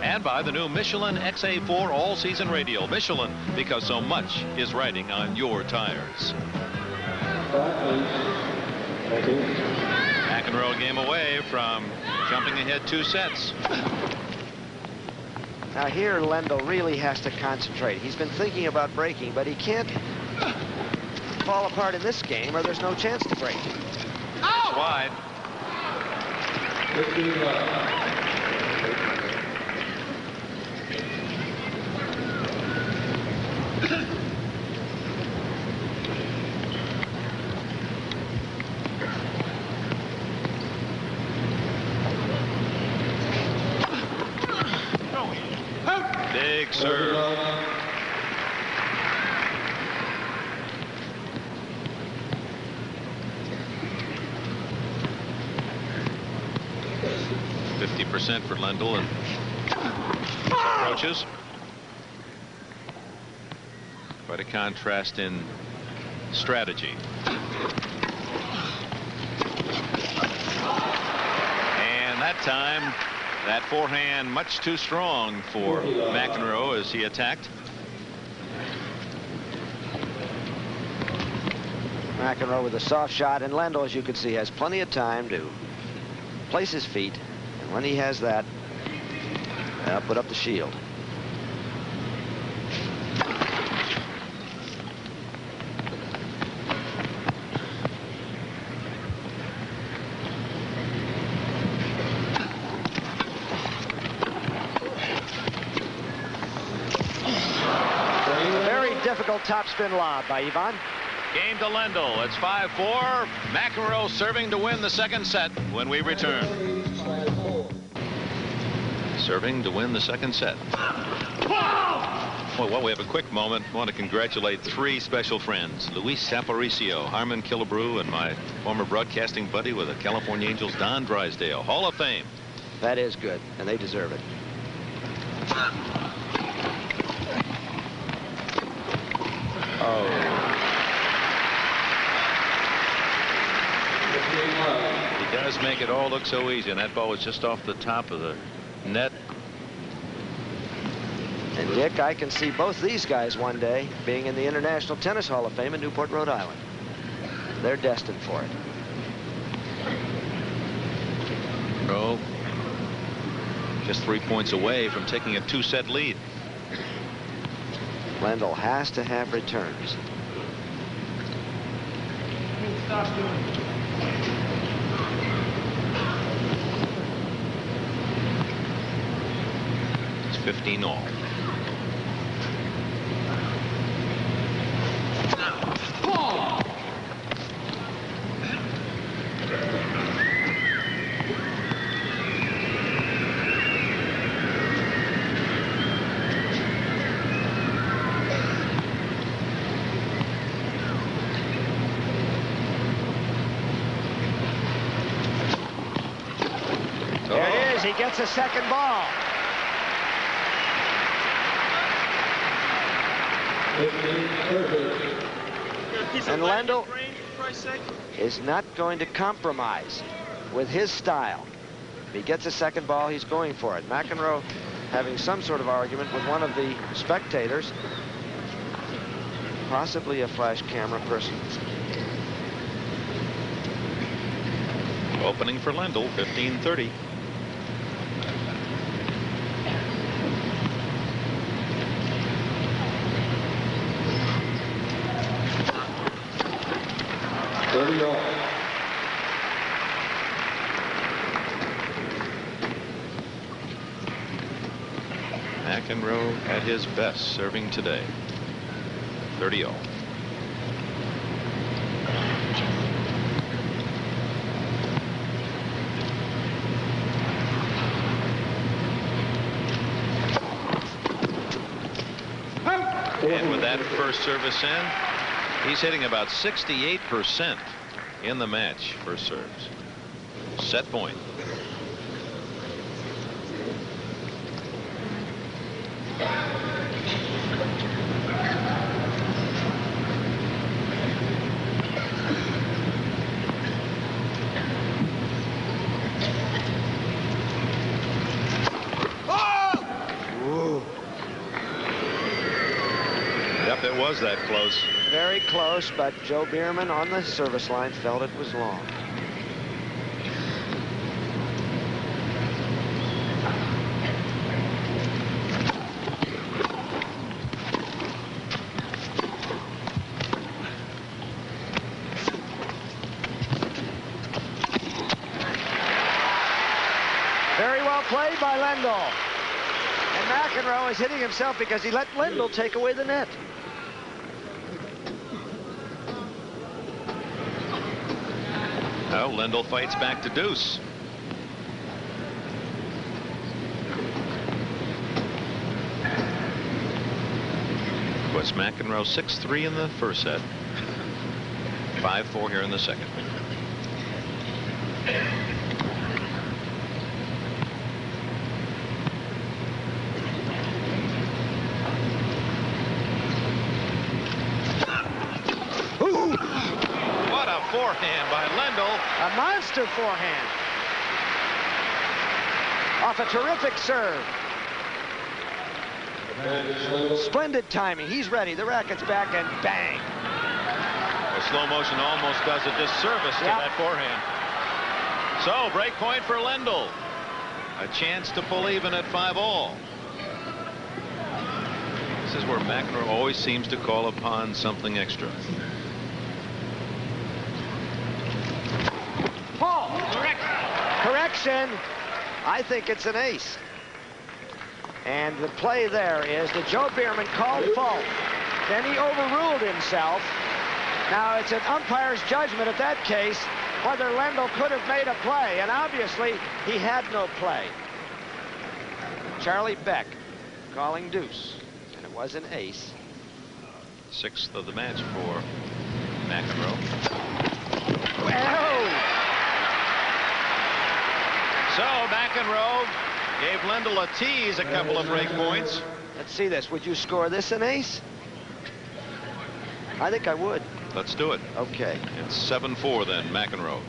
And by the new Michelin XA4 all-season radial. Michelin, because so much is riding on your tires. McEnroe game away from jumping ahead 2 sets. Now here, Lendl really has to concentrate. He's been thinking about breaking, but he can't fall apart in this game, or there's no chance to break. It's wide. Big serve. %50 for Lendl and approaches. Quite a contrast in strategy. And that time, that forehand much too strong for McEnroe as he attacked. McEnroe with a soft shot, and Lendl, as you can see, has plenty of time to place his feet. And when he has that, put up the shield. Difficult topspin lob by Ivan. Game to Lendl. It's 5-4. McEnroe serving to win the second set when we return. Serving to win the second set. Well, we have a quick moment. I want to congratulate 3 special friends. Luis Aparicio, Harmon Killebrew, and my former broadcasting buddy with the California Angels, Don Drysdale. Hall of Fame. That is good, and they deserve it. Oh. He does make it all look so easy, and that ball was just off the top of the net. And Dick, I can see both these guys one day being in the International Tennis Hall of Fame in Newport, Rhode Island. They're destined for it. McEnroe just 3 points away from taking a 2-set lead. Lendl has to have returns. It's 15 all. He gets a second ball. And Lendl is not going to compromise with his style. If he gets a second ball, he's going for it. McEnroe having some sort of argument with one of the spectators, possibly a flash camera person. Opening for Lendl, 15-30. McEnroe at his best serving today. 30-0. And with that first service in, he's hitting about 68% in the match for serves. Set point. Yep, it was that close. Very close, but Joe Bierman on the service line felt it was long. Very well played by Lendl. And McEnroe is hitting himself because he let Lendl take away the net. Well, Lendl fights back to deuce. Of course, McEnroe 6-3 in the first set. 5-4 here in the second. Forehand by Lendl. A monster forehand. Off a terrific serve. Splendid timing. He's ready. The racket's back and bang. The slow motion almost does a disservice to that forehand. So break point for Lendl. A chance to pull even at 5-all. This is where McEnroe always seems to call upon something extra. Correction. I think it's an ace. And the play there is that Joe Bierman called fault. Then he overruled himself. Now it's an umpire's judgment at that case whether Lendl could have made a play. And obviously he had no play. Charlie Beck calling deuce. And it was an ace. 6th of the match for McEnroe. Well, so McEnroe gave Lendl a tease, a couple of break points. Let's see this. Would you score this an ace? I think I would. Let's do it. Okay. It's 7-4 then, McEnroe.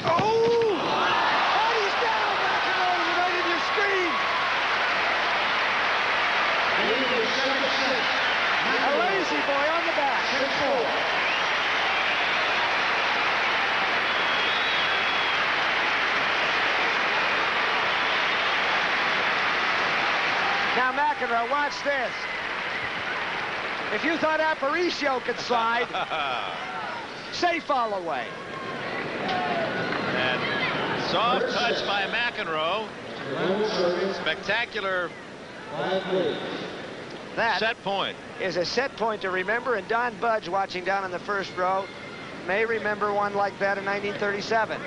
Oh! And he's down, McEnroe, right in your screen. A lazy boy on the back. Now McEnroe, watch this. If you thought Aparicio could slide, safe fall away. And soft touch by McEnroe. Spectacular That set point. is a set point to remember, and Don Budge, watching down in the first row, may remember one like that in 1937.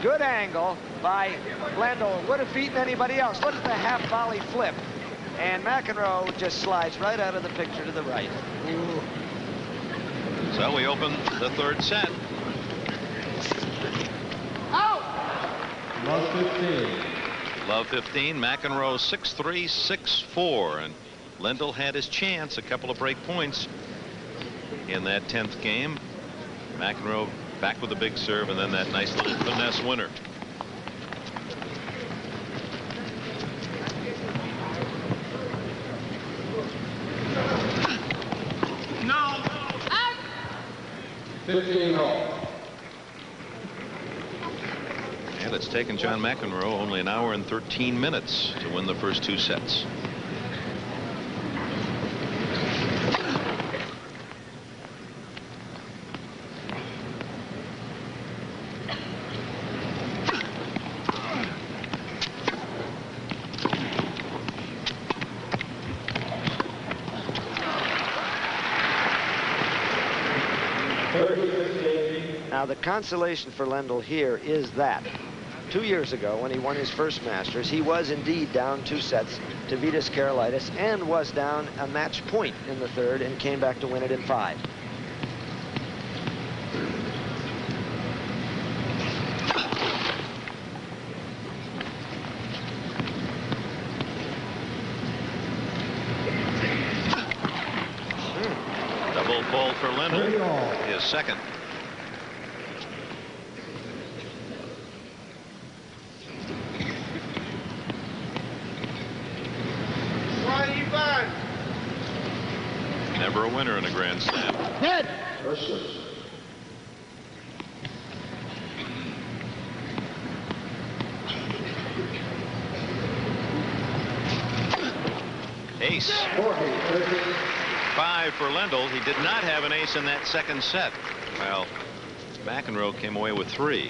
Good angle by Lendl. Would have beaten anybody else. Look at the half volley flip. And McEnroe just slides right out of the picture to the right. Ooh. So we open the third set. Out! Love 15. Love 15. McEnroe 6-3, 6-4. And Lendl had his chance, a couple of break points in that 10th game. McEnroe back with a big serve, and then that nice little finesse winner. No. 15 all. And it's taken John McEnroe only an hour and 13 minutes to win the first two sets. Now, the consolation for Lendl here is that 2 years ago, when he won his first Masters, he was indeed down 2 sets to Vitas Karolaitis and was down a match point in the third and came back to win it in 5. Double fault for Lendl, his second. Never a winner in a Grand Slam. Hit! Ace. 5 for Lendl. He did not have an ace in that second set. Well, McEnroe came away with 3.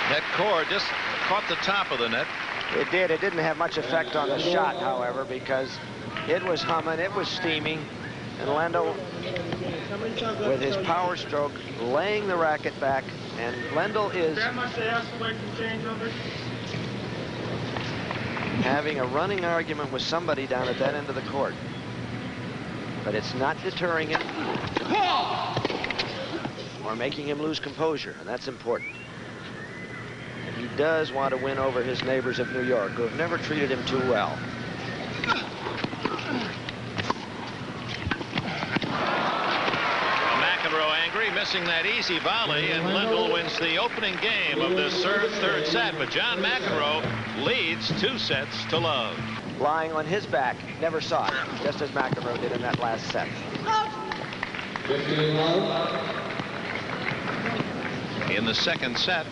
That core just caught the top of the net. It did. It didn't have much effect on the shot, however, because it was humming, it was steaming, and Lendl, with his power stroke, laying the racket back, and Lendl is having a running argument with somebody down at that end of the court. But it's not deterring him or making him lose composure, and that's important. And he does want to win over his neighbors of New York, who have never treated him too well. McEnroe angry, missing that easy volley, and Lendl wins the opening game of this third set. But John McEnroe leads 2 sets to love. Lying on his back, never saw it, just as McEnroe did in that last set. 15 love. In the second set,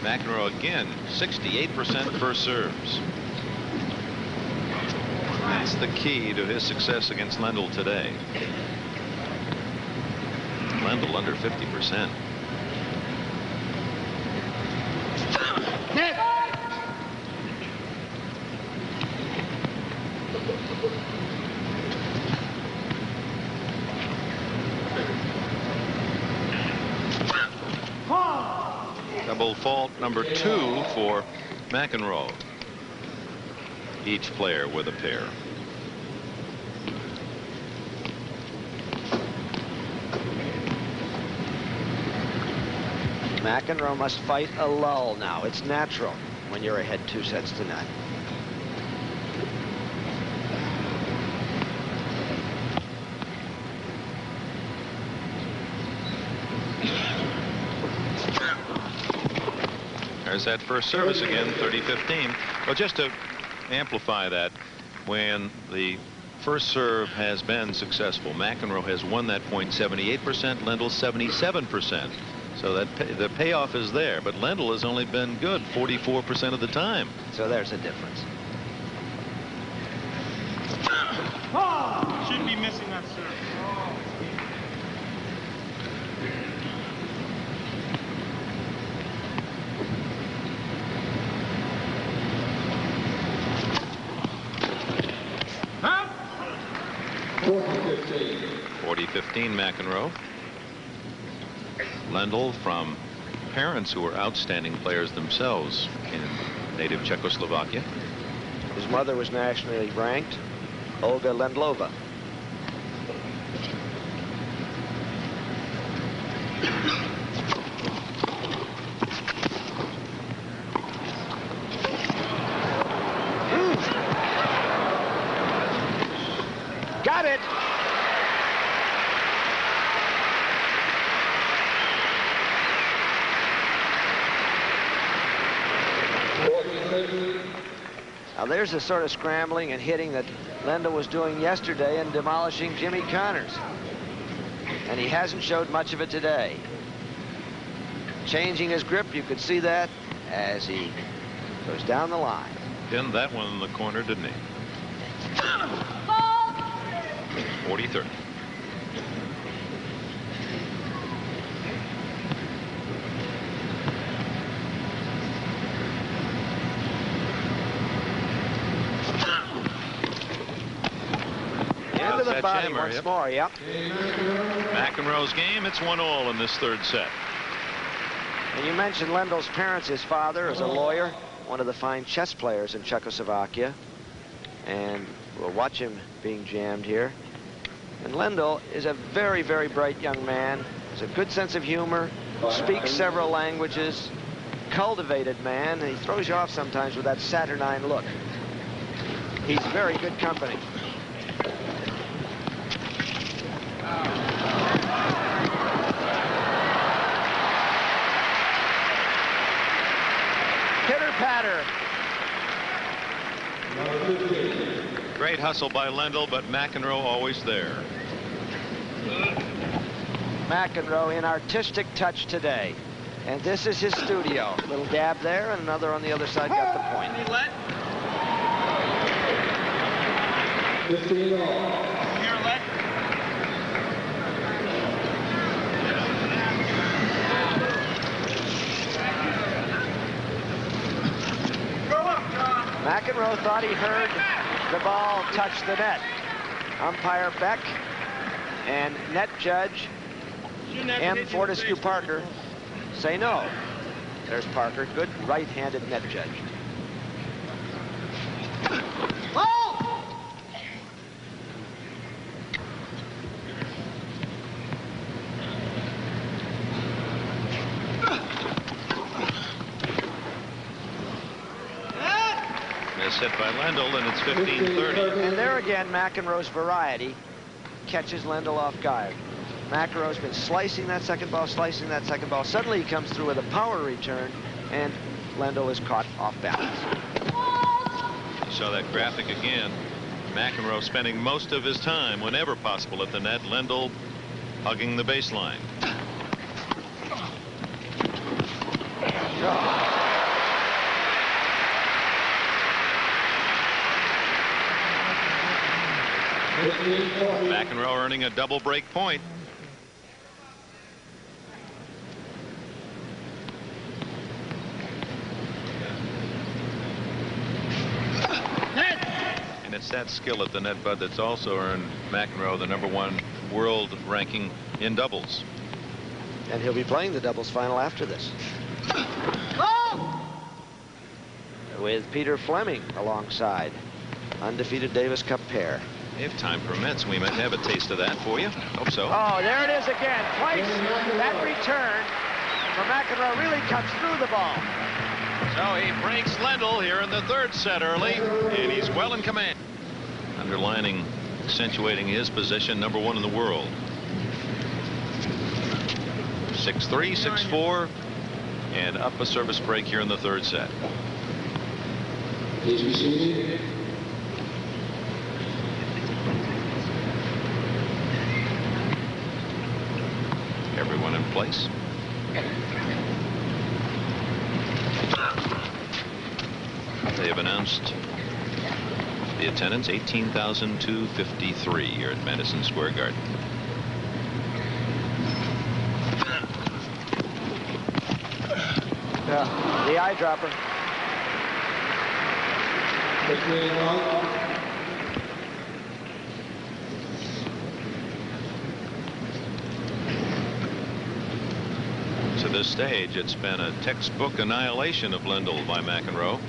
McEnroe again 68% first serves. That's the key to his success against Lendl today. Lendl under 50%. Double fault number 2 for McEnroe. each player with a pair. McEnroe must fight a lull now. It's natural when you're ahead 2 sets to none. There's that first service again, 30-15. Well, just to amplify that, when the first serve has been successful, McEnroe has won that point 78%, Lendl 77%. So that the payoff is there, but Lendl has only been good 44% of the time. So there's a difference. Should be missing that serve. Huh? 40-15 McEnroe. Lendl, from parents who were outstanding players themselves in native Czechoslovakia. His mother was nationally ranked, Olga Lendlova. Got it. Now there's the sort of scrambling and hitting that Lendl was doing yesterday and demolishing Jimmy Connors. And he hasn't showed much of it today. Changing his grip, you could see that as he goes down the line. Pinned that one in the corner, didn't he? 40-30. Into the body jammer, once more, yep. McEnroe's game, it's 1-all in this third set. And you mentioned Lendl's parents. His father is a lawyer, one of the fine chess players in Czechoslovakia. And we'll watch him being jammed here. And Lendl is a very, very bright young man. Has a good sense of humor, speaks several languages, cultivated man, and he throws you off sometimes with that saturnine look. He's very good company. Pitter-patter. Great hustle by Lendl, but McEnroe always there. McEnroe in artistic touch today. And this is his studio. Little dab there and another on the other side got the point. McEnroe thought he heard the ball touch the net. Umpire Beck and net judge M. Fortescue Parker say no. There's Parker, good right-handed net judge. Hit by Lendl, and it's 15-30. And there again, McEnroe's variety catches Lendl off guard. McEnroe's been slicing that second ball, slicing that second ball. Suddenly he comes through with a power return, and Lendl is caught off balance. You saw that graphic again. McEnroe spending most of his time, whenever possible, at the net. Lendl hugging the baseline. McEnroe earning a double break point. And it's that skill at the net, Bud, that's also earned McEnroe the #1 world ranking in doubles. And he'll be playing the doubles final after this. With Peter Fleming alongside. undefeated Davis Cup pair. If time permits, we might have a taste of that for you. Hope so. Oh, there it is again. Twice that return for McEnroe really cuts through the ball. So he breaks Lendl here in the third set early, and he's well in command. Underlining, accentuating his position, #1 in the world. 6-3, 6-4, and up a service break here in the third set. Please be seated. Everyone in place. They have announced the attendance, 18,253 here at Madison Square Garden. Yeah, the eyedropper. To this stage, it's been a textbook annihilation of Lendl by McEnroe.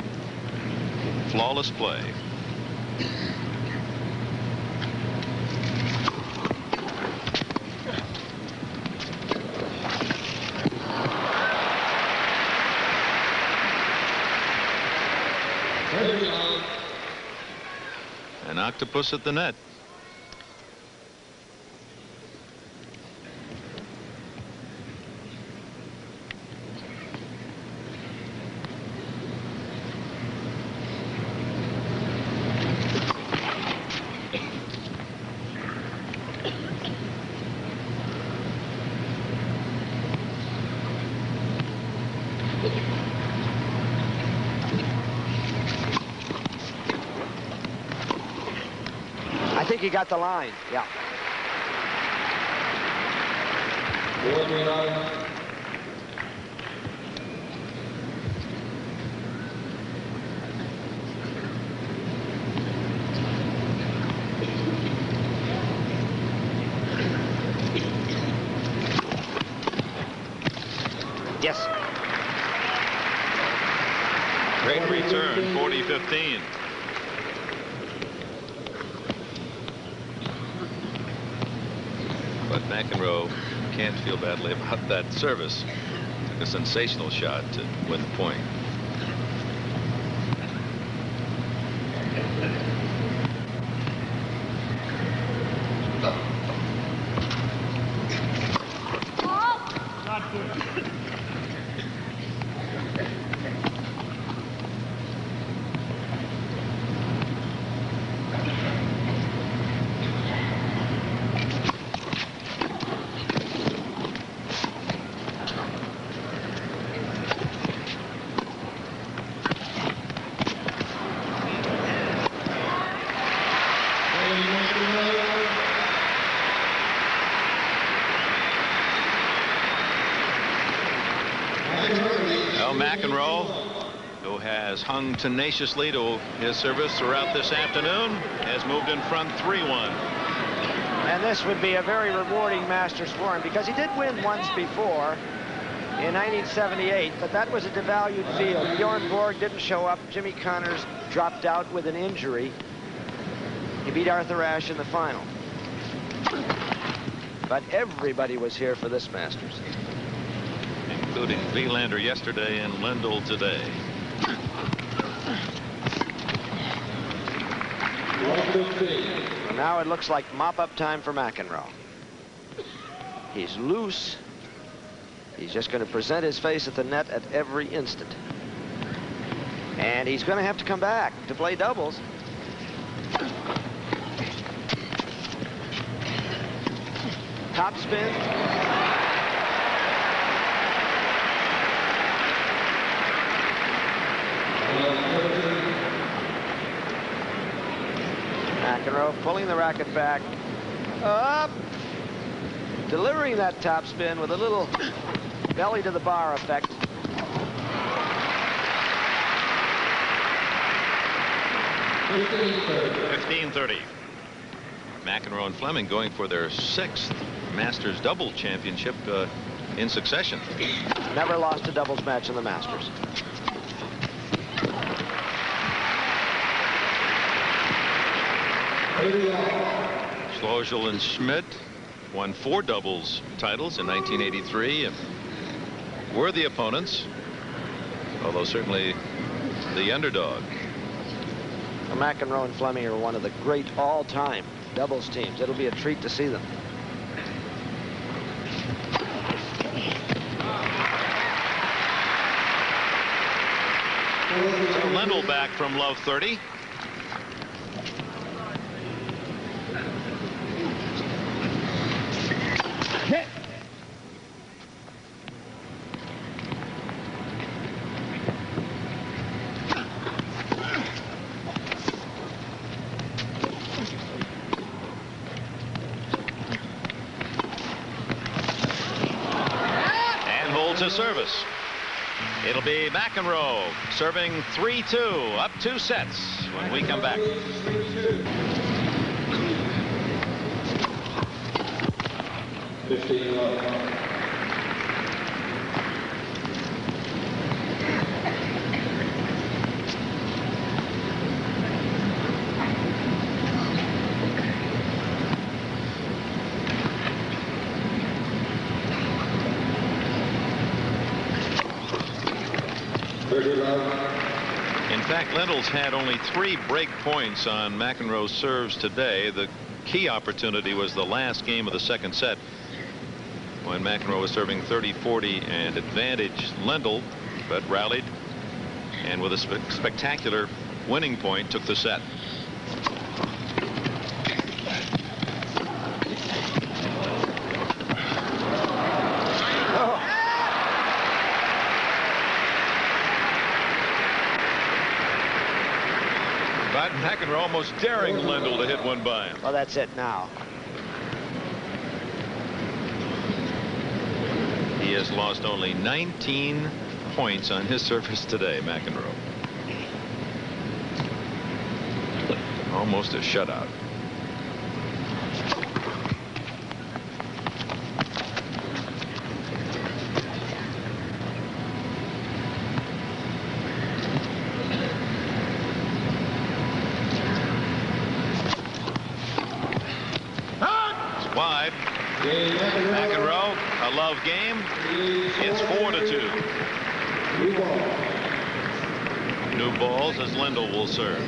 Flawless play. An octopus at the net. I think he got the line. Yeah. Yes. Great return, 40-15. But McEnroe can't feel badly about that service. Took a sensational shot to win the point. Not good. Well, McEnroe, who has hung tenaciously to his service throughout this afternoon, has moved in front 3-1. And this would be a very rewarding Masters for him because he did win once before in 1978, but that was a devalued field. Bjorn Borg didn't show up. Jimmy Connors dropped out with an injury. He beat Arthur Ashe in the final. But everybody was here for this Masters. Including Wielander yesterday and Lendl today. Well, now it looks like mop-up time for McEnroe. He's loose. He's just going to present his face at the net at every instant. And he's going to have to come back to play doubles. Top spin. McEnroe pulling the racket back. Up. Delivering that top spin with a little belly to the bar effect. $15-30. McEnroe and Fleming going for their 6th Masters double championship in succession. Never lost a doubles match in the Masters. Schlossel and Schmidt won 4 doubles titles in 1983 and worthy opponents, although certainly the underdog. Well, McEnroe and Fleming are one of the great all-time doubles teams. It'll be a treat to see them. So Lendl back from love 30. Hit. And holds his service. It'll be McEnroe serving 3-2, up 2 sets when we come back. In fact, Lendl's had only 3 break points on McEnroe's serves today. The key opportunity was the last game of the second set when McEnroe was serving 30-40 and advantaged Lendl, but rallied and with a spectacular winning point took the set. But McEnroe almost daring Lendl to hit one by him. Well, that's it now. He has lost only 19 points on his service today, McEnroe. Almost a shutout. Wide. McEnroe, a love game. It's 4-2. New balls as Lendl will serve.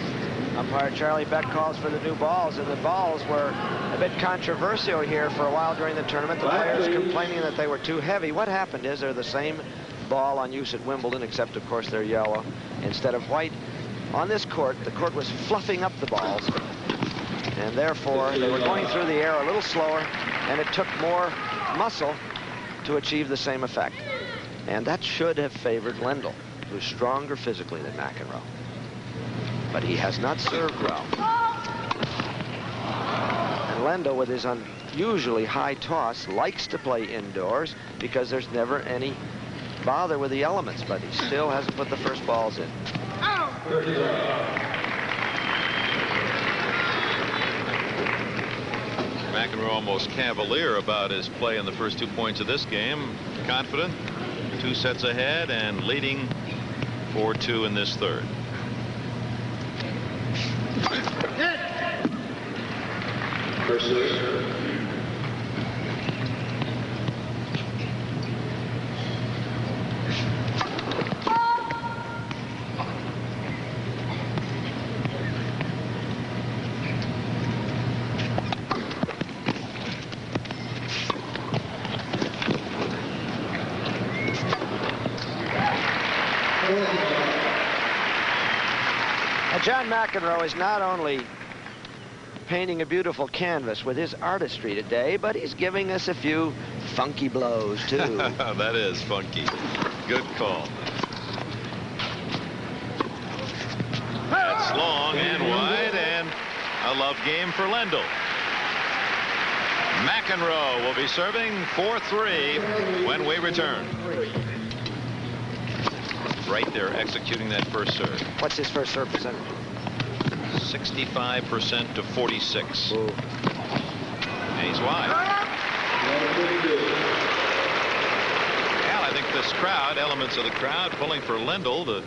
Umpire Charlie Beck calls for the new balls, and the balls were a bit controversial here for a while during the tournament. The players complaining that they were too heavy. What happened is they're the same ball on use at Wimbledon, except of course they're yellow instead of white. On this court, the court was fluffing up the balls, and therefore they were going through the air a little slower, and it took more muscle to achieve the same effect. And that should have favored Lendl, who's stronger physically than McEnroe. But he has not served well. And Lendl, with his unusually high toss, likes to play indoors because there's never any bother with the elements, but he still hasn't put the first balls in. McEnroe almost cavalier about his play in the first 2 points of this game. Confident, 2 sets ahead and leading 4-2 in this third. First serve. John McEnroe is not only painting a beautiful canvas with his artistry today, but he's giving us a few funky blows, too. That is funky. Good call. That's long and wide, and a love game for Lendl. McEnroe will be serving 4-3 when we return. Right there executing that first serve. What's his first serve percentage? 65% to 46. Ooh. And he's wide. Well, I think this crowd, elements of the crowd, pulling for Lendl to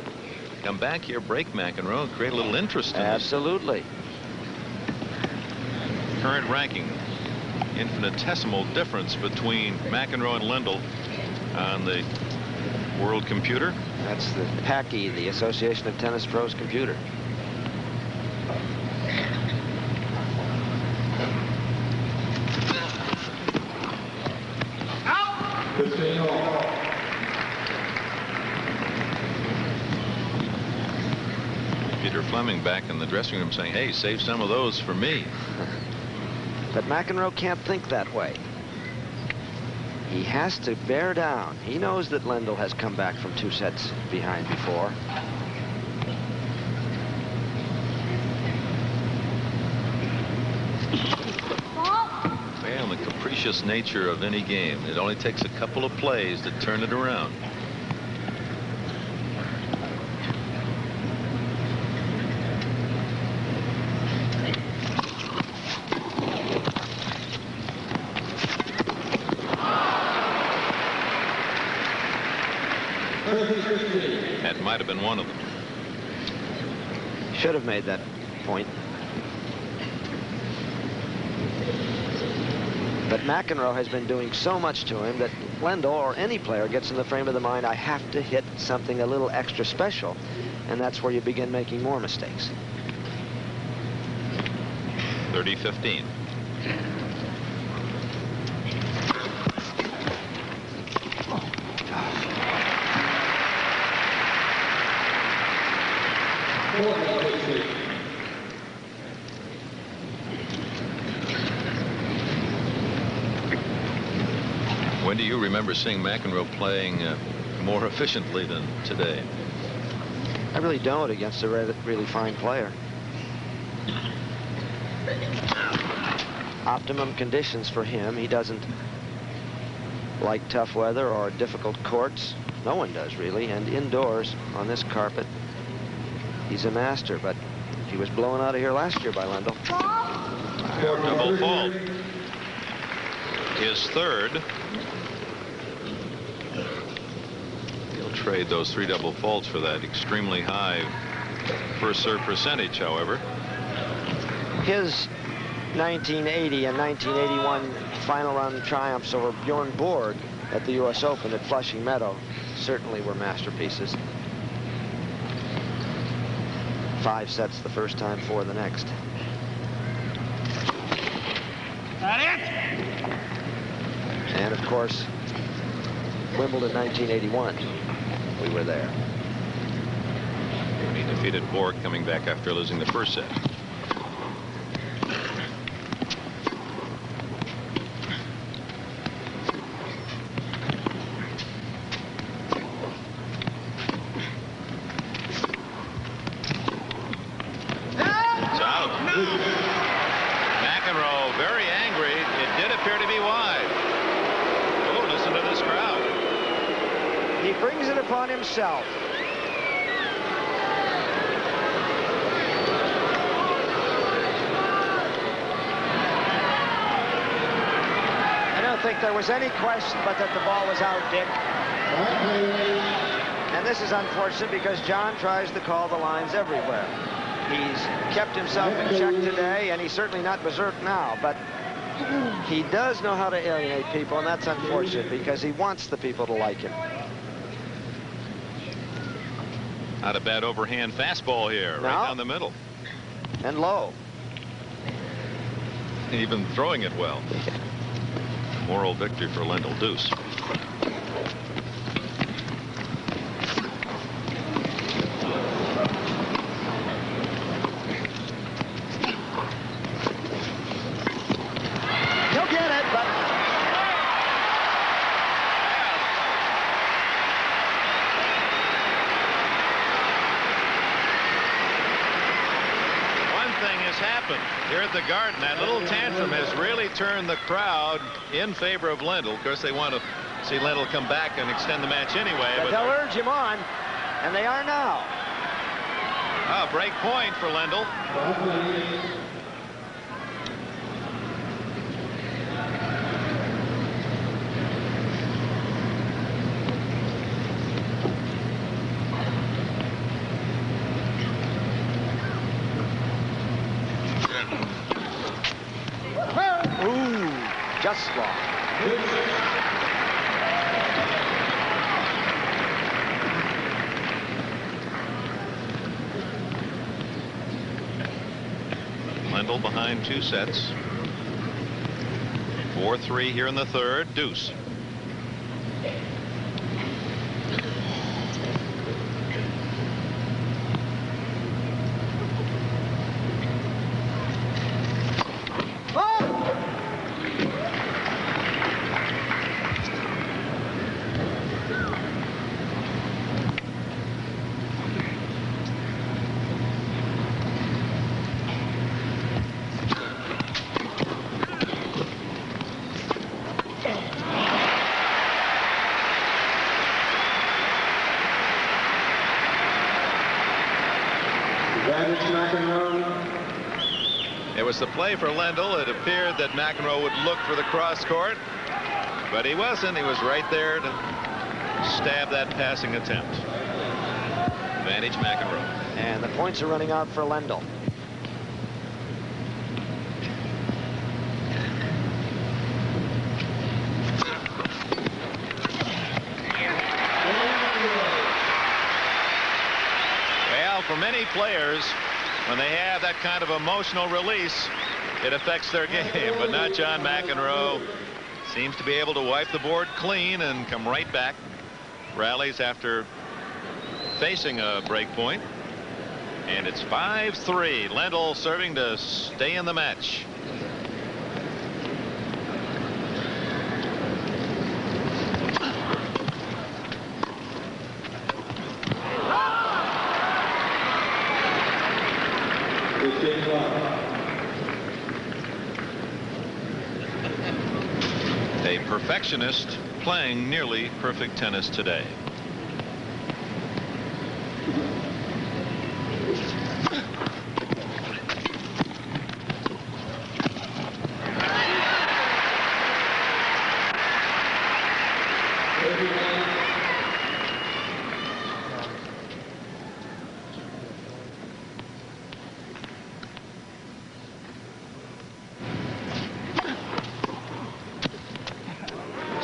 come back here, break McEnroe, create a little interest in Absolutely. current ranking. Infinitesimal difference between McEnroe and Lendl on the world computer. That's the PACI, the Association of Tennis Pros computer. Peter Fleming back in the dressing room saying, hey, save some of those for me. But McEnroe can't think that way. He has to bear down. He knows that Lendl has come back from 2 sets behind before. Well, the capricious nature of any game. It only takes a couple of plays to turn it around. That might have been one of them. Should have made that point. But McEnroe has been doing so much to him that Lendl or any player gets in the frame of the mind, I have to hit something a little extra special, and that's where you begin making more mistakes. 30-15. When do you remember seeing McEnroe playing more efficiently than today? I really don't against a really fine player. Optimum conditions for him. He doesn't like tough weather or difficult courts. No one does, really. And indoors on this carpet, he's a master. But he was blown out of here last year by Lendl. Double fault. His third. He'll trade those 3 double faults for that extremely high first serve percentage, however. His 1980 and 1981 final round triumphs over Bjorn Borg at the U.S. Open at Flushing Meadow certainly were masterpieces. 5 sets the first time, 4 the next. That it? And of course, Wimbledon 1981. We were there. He defeated Borg coming back after losing the first set. It's out. McEnroe very angry. It did appear to be wide. Oh, listen to this crowd. He brings it upon himself. I don't think there was any question but that the ball was out, Dick. And this is unfortunate because John tries to call the lines everywhere. He's kept himself in check today, and he's certainly not berserk now, but he does know how to alienate people, and that's unfortunate because he wants the people to like him. Not a bad overhand fastball here, No. right down the middle. And low. Even throwing it well. Moral victory for Lendl. Deuce. He'll get it, but happened here at the Garden. That little tantrum has really turned the crowd in favor of Lendl. Of course, they want to see Lendl come back and extend the match anyway. But they'll urge him on, and they are now. Break point for Lendl. just long. Lendl behind 2 sets. 4-3 here in the third. Deuce. It was the play for Lendl. It appeared that McEnroe would look for the cross court, but he wasn't. He was right there to stab that passing attempt. Advantage McEnroe. And the points are running out for Lendl. Well, for many players, when they have that kind of emotional release, it affects their game, but not John McEnroe. Seems to be able to wipe the board clean and come right back. Rallies after facing a break point. And it's 5-3. Lendl serving to stay in the match. A perfectionist playing nearly perfect tennis today.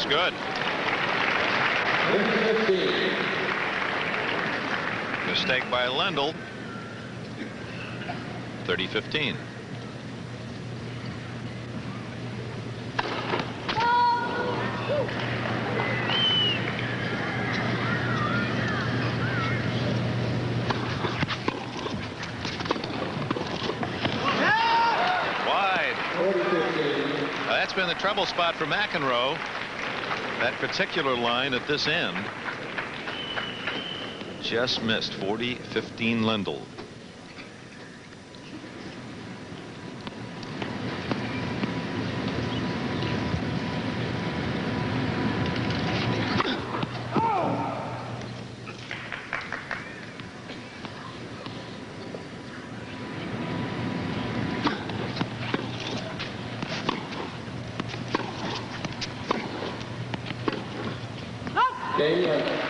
Good. Mistake by Lendl. 30-15. Wide. That's been the trouble spot for McEnroe. That particular line at this end just missed. 40-15 Lendl.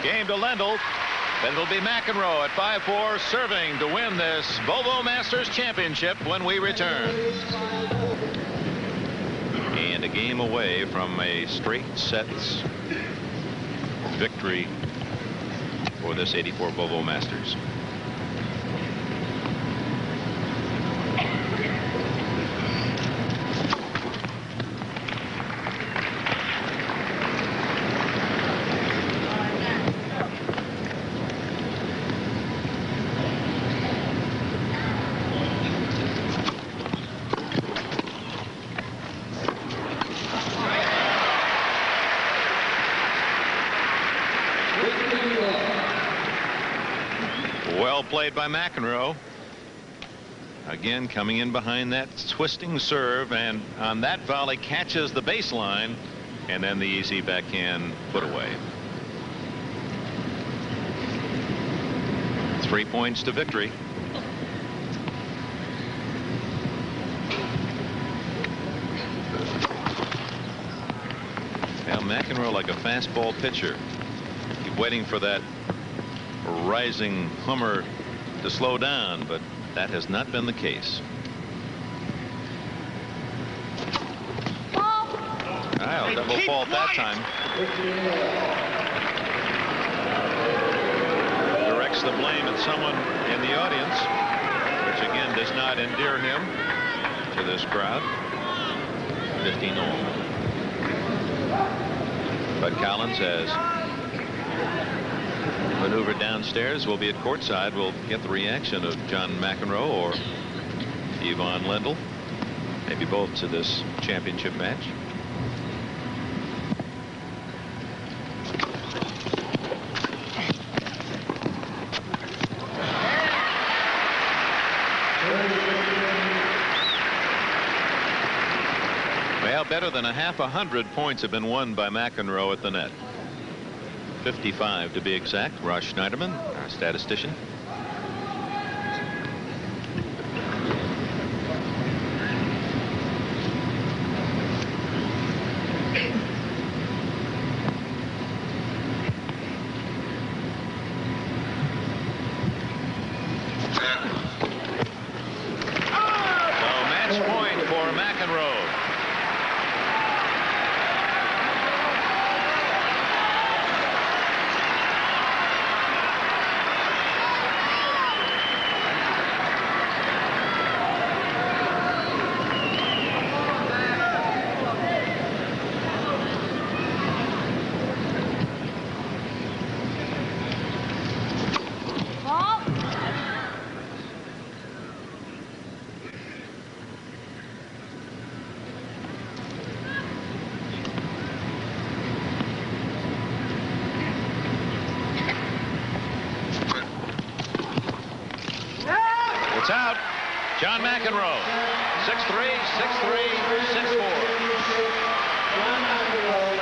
Game to Lendl. Then it'll be McEnroe at 5-4 serving to win this Volvo Masters Championship when we return. And a game away from a straight sets victory for this 84 Volvo Masters. Well played by McEnroe. Again, coming in behind that twisting serve, and on that volley catches the baseline, and then the easy backhand put away. 3 points to victory. Now McEnroe, like a fastball pitcher, keep waiting for that rising hummer to slow down, but that has not been the case. Wow, double fault that time. Directs the blame at someone in the audience, which again does not endear him to this crowd. 15 all. Bud Collins has maneuvered downstairs. Will be at courtside. We'll get the reaction of John McEnroe or Ivan Lendl. Maybe both to this championship match. Well, better than a half 100 points have been won by McEnroe at the net. 55 to be exact. Ross Schneiderman, our statistician. It's out. John McEnroe. 6-3, 6-3, 6-4. John McEnroe.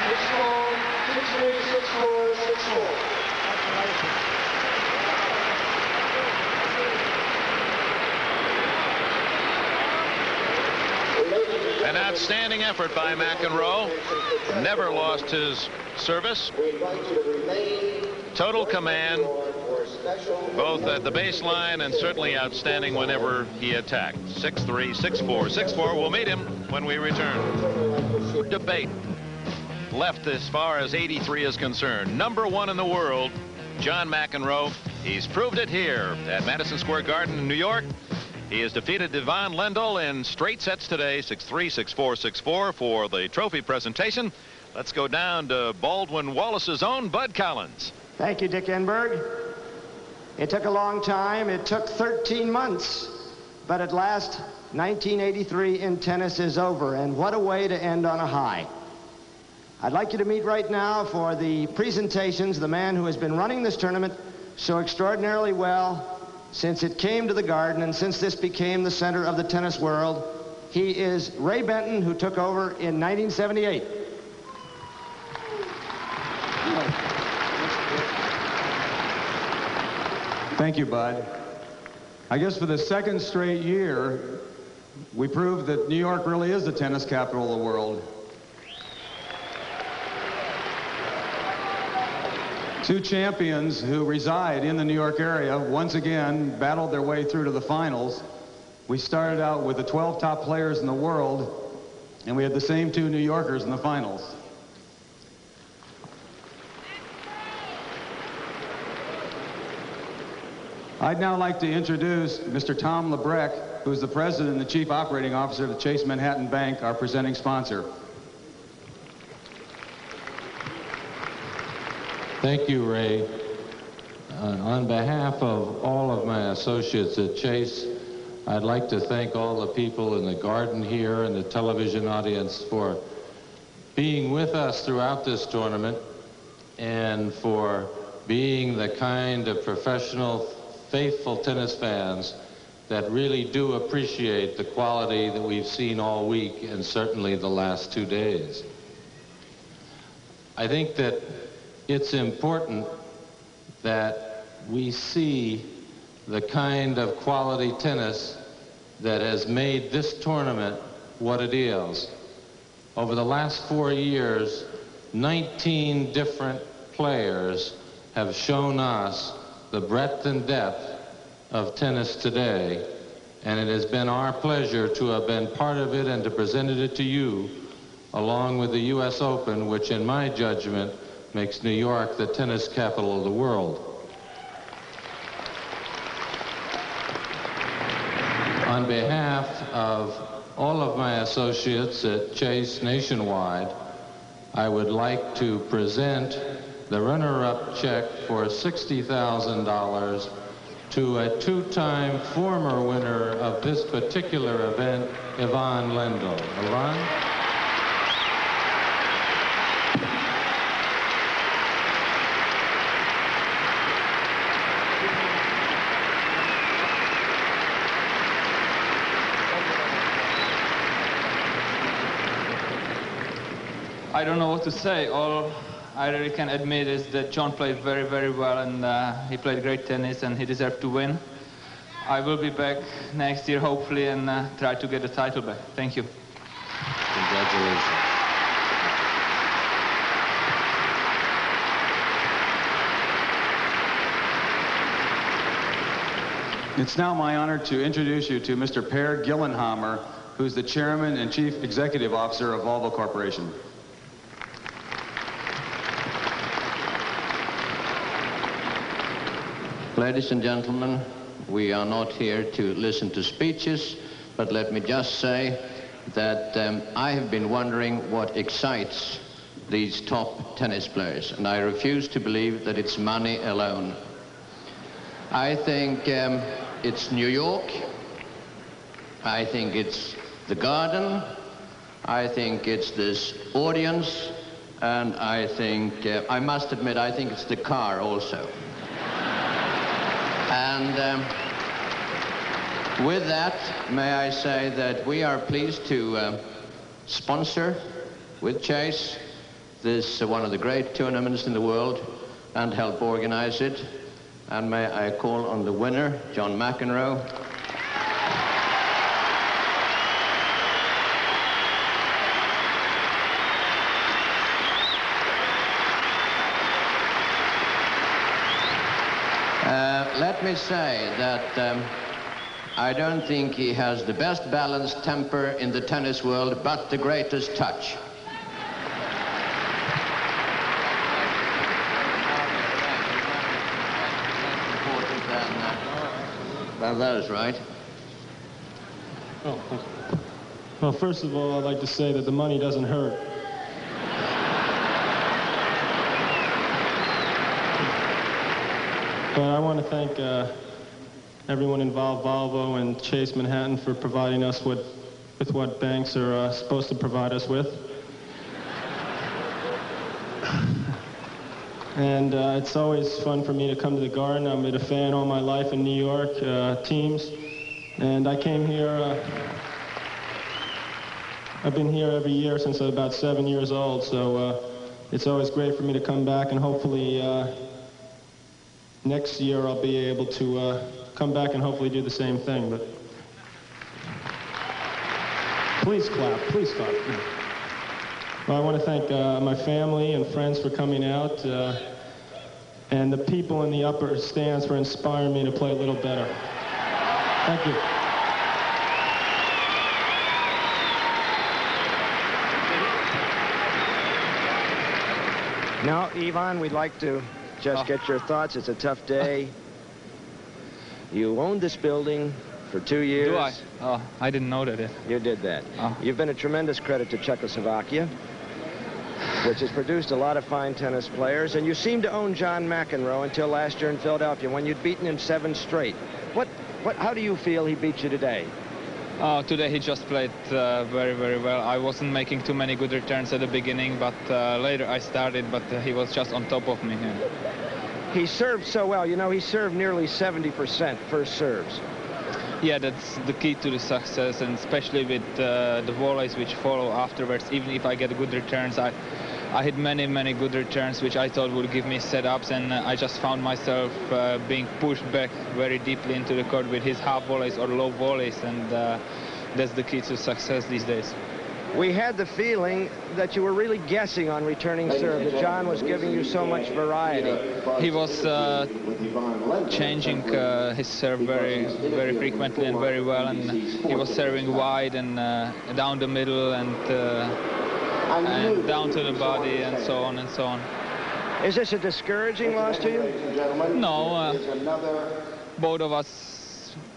6-4, 6-3, 6-4, 6-4. An outstanding effort by McEnroe. Never lost his service. Total command, both at the baseline and certainly outstanding whenever he attacked. 6-3, 6-4, 6-4. We'll meet him when we return. Debate left as far as 83 is concerned. #1 in the world, John McEnroe. He's proved it here at Madison Square Garden in New York. He has defeated Ivan Lendl in straight sets today, 6-3, 6-4, 6-4 for the trophy presentation. Let's go down to Baldwin Wallace's own Bud Collins. Thank you, Dick Enberg. It took a long time. It took 13 months. But at last, 1983 in tennis is over. And what a way to end on a high. I'd like you to meet right now for the presentations the man who has been running this tournament so extraordinarily well since it came to the Garden and since this became the center of the tennis world. He is Ray Benton, who took over in 1978. Thank you, Bud. I guess for the second straight year, we proved that New York really is the tennis capital of the world. Two champions who reside in the New York area once again battled their way through to the finals. We started out with the 12 top players in the world, and we had the same two New Yorkers in the finals. I'd now like to introduce Mr. Tom Lebrecht, who's the president and the chief operating officer of the Chase Manhattan Bank, our presenting sponsor. Thank you, Ray. On behalf of all of my associates at Chase, I'd like to thank all the people in the Garden here and the television audience for being with us throughout this tournament and for being the kind of professional, faithful tennis fans that really do appreciate the quality that we've seen all week and certainly the last 2 days. I think that it's important that we see the kind of quality tennis that has made this tournament what it is. Over the last 4 years, 19 different players have shown us the breadth and depth of tennis today, and it has been our pleasure to have been part of it and to present it to you along with the U.S. Open, which in my judgment makes New York the tennis capital of the world. On behalf of all of my associates at Chase nationwide, I would like to present the runner-up check for $60,000 to a two-time former winner of this particular event, Ivan Lendl. Ivan? I don't know what to say. All I really can admit is that John played very, very well, and he played great tennis, and he deserved to win. I will be back next year, hopefully, and try to get the title back. Thank you. Congratulations. It's now my honor to introduce you to Mr. Per Gillenhammer, who's the Chairman and Chief Executive Officer of Volvo Corporation. Ladies and gentlemen, we are not here to listen to speeches, but let me just say that I have been wondering what excites these top tennis players, and I refuse to believe that it's money alone. I think it's New York, I think it's the garden, I think it's this audience, and I think, I must admit, I think it's the car also. And with that, may I say that we are pleased to sponsor with Chase this one of the great tournaments in the world and help organize it. And may I call on the winner, John McEnroe. Let me say that I don't think he has the best balanced temper in the tennis world, but the greatest touch. Well, that is right. Oh, well, first of all, I'd like to say that the money doesn't hurt. But I want to thank everyone involved, Volvo and Chase Manhattan, for providing us with what banks are supposed to provide us with. And it's always fun for me to come to the Garden. I've been a fan all my life in New York, teams. And I came here, I've been here every year since I was about 7 years old, so it's always great for me to come back, and hopefully next year I'll be able to come back and hopefully do the same thing. But please clap, please clap. Well, I want to thank my family and friends for coming out, and the people in the upper stands for inspiring me to play a little better. Thank you. Now, Ivan, we'd like to just get your thoughts. It's a tough day. You owned this building for 2 years. Do I? Oh, I didn't know that. You did that. Oh. You've been a tremendous credit to Czechoslovakia, which has produced a lot of fine tennis players, and you seemed to own John McEnroe until last year in Philadelphia when you'd beaten him 7 straight. How do you feel he beat you today? Today he just played very, very well. I wasn't making too many good returns at the beginning, but later I started, but he was just on top of me. Yeah. He served so well. You know, he served nearly 70% first serves. Yeah, that's the key to the success, and especially with the volleys which follow afterwards. Even if I get good returns, I hit many, many good returns, which I thought would give me setups, and I just found myself being pushed back very deeply into the court with his half volleys or low volleys, and that's the key to success these days. We had the feeling that you were really guessing on returning serve, that John was giving you so much variety. He was changing his serve very, very frequently and very well, and he was serving wide and down the middle, and and down to the body and so on and so on. Is this a discouraging loss to you? No, both of us.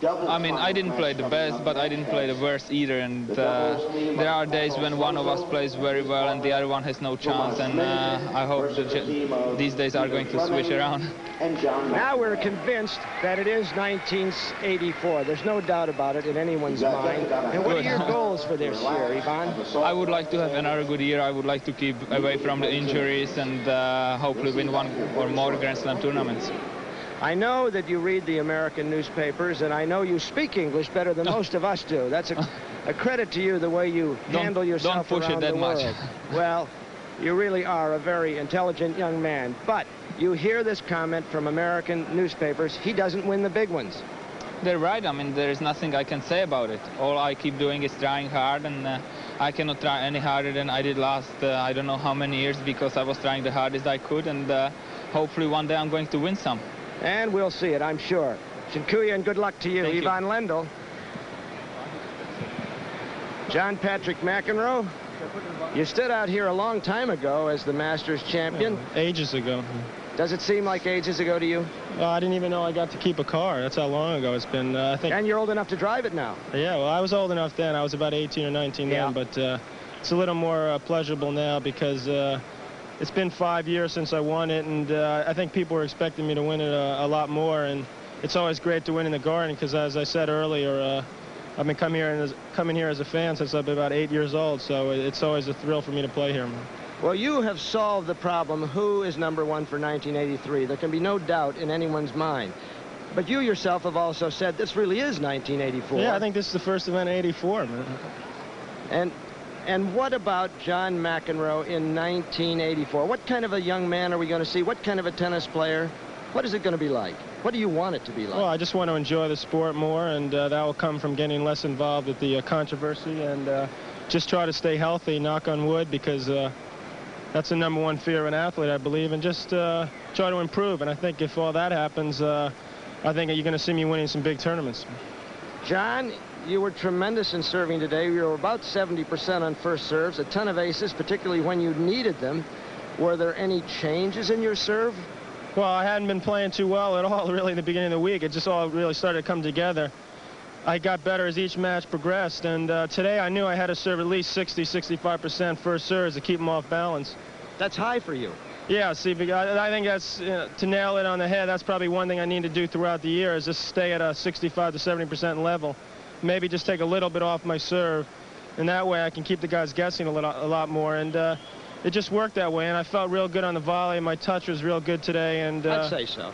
I mean, I didn't play the best, but I didn't play the worst either. And there are days when one of us plays very well and the other one has no chance. And I hope that these days are going to switch around. Now we're convinced that it is 1984. There's no doubt about it in anyone's mind. And what are your goals for this year, Ivan? I would like to have another good year. I would like to keep away from the injuries and hopefully win one or more Grand Slam tournaments. I know that you read the American newspapers, and I know you speak English better than most of us do. That's a credit to you, the way you handle yourself around the world. Well, you really are a very intelligent young man. But you hear this comment from American newspapers, he doesn't win the big ones. They're right. I mean, there is nothing I can say about it. All I keep doing is trying hard, and I cannot try any harder than I did last, I don't know how many years, because I was trying the hardest I could, and hopefully one day I'm going to win some. And we'll see it, I'm sure. Dziękuję and good luck to you, Ivan Lendl. John Patrick McEnroe, you stood out here a long time ago as the Masters champion. Ages ago. Does it seem like ages ago to you? I didn't even know I got to keep a car. That's how long ago it's been. I think. And you're old enough to drive it now. Yeah, well, I was old enough then. I was about 18 or 19 then, but it's a little more pleasurable now because it's been 5 years since I won it, and I think people were expecting me to win it a lot more, and it's always great to win in the Garden because, as I said earlier, I've been coming here as a fan since I've been about 8 years old, so it's always a thrill for me to play here. Well, you have solved the problem, who is #1 for 1983. There can be no doubt in anyone's mind. But you yourself have also said this really is 1984. Yeah, I think this is the first event in '84, man. And what about John McEnroe in 1984? What kind of a young man are we going to see? What kind of a tennis player? What is it going to be like? What do you want it to be like? Well, I just want to enjoy the sport more, and that will come from getting less involved with the controversy and just try to stay healthy, knock on wood, because that's the #1 fear of an athlete, I believe, and just try to improve. And I think if all that happens, I think you're going to see me winning some big tournaments. John, you were tremendous in serving today. You were about 70% on first serves, a ton of aces, particularly when you needed them. Were there any changes in your serve? Well, I hadn't been playing too well at all, really, in the beginning of the week. It just all really started to come together. I got better as each match progressed, and today I knew I had to serve at least 60-65% first serves to keep them off balance. That's high for you. Yeah, see, I think that's, to nail it on the head, that's probably one thing I need to do throughout the year, is just stay at a 65 to 70% level. Maybe just take a little bit off my serve, and that way I can keep the guys guessing a lot more. And it just worked that way, and I felt real good on the volley. My touch was real good today, and I'd say so.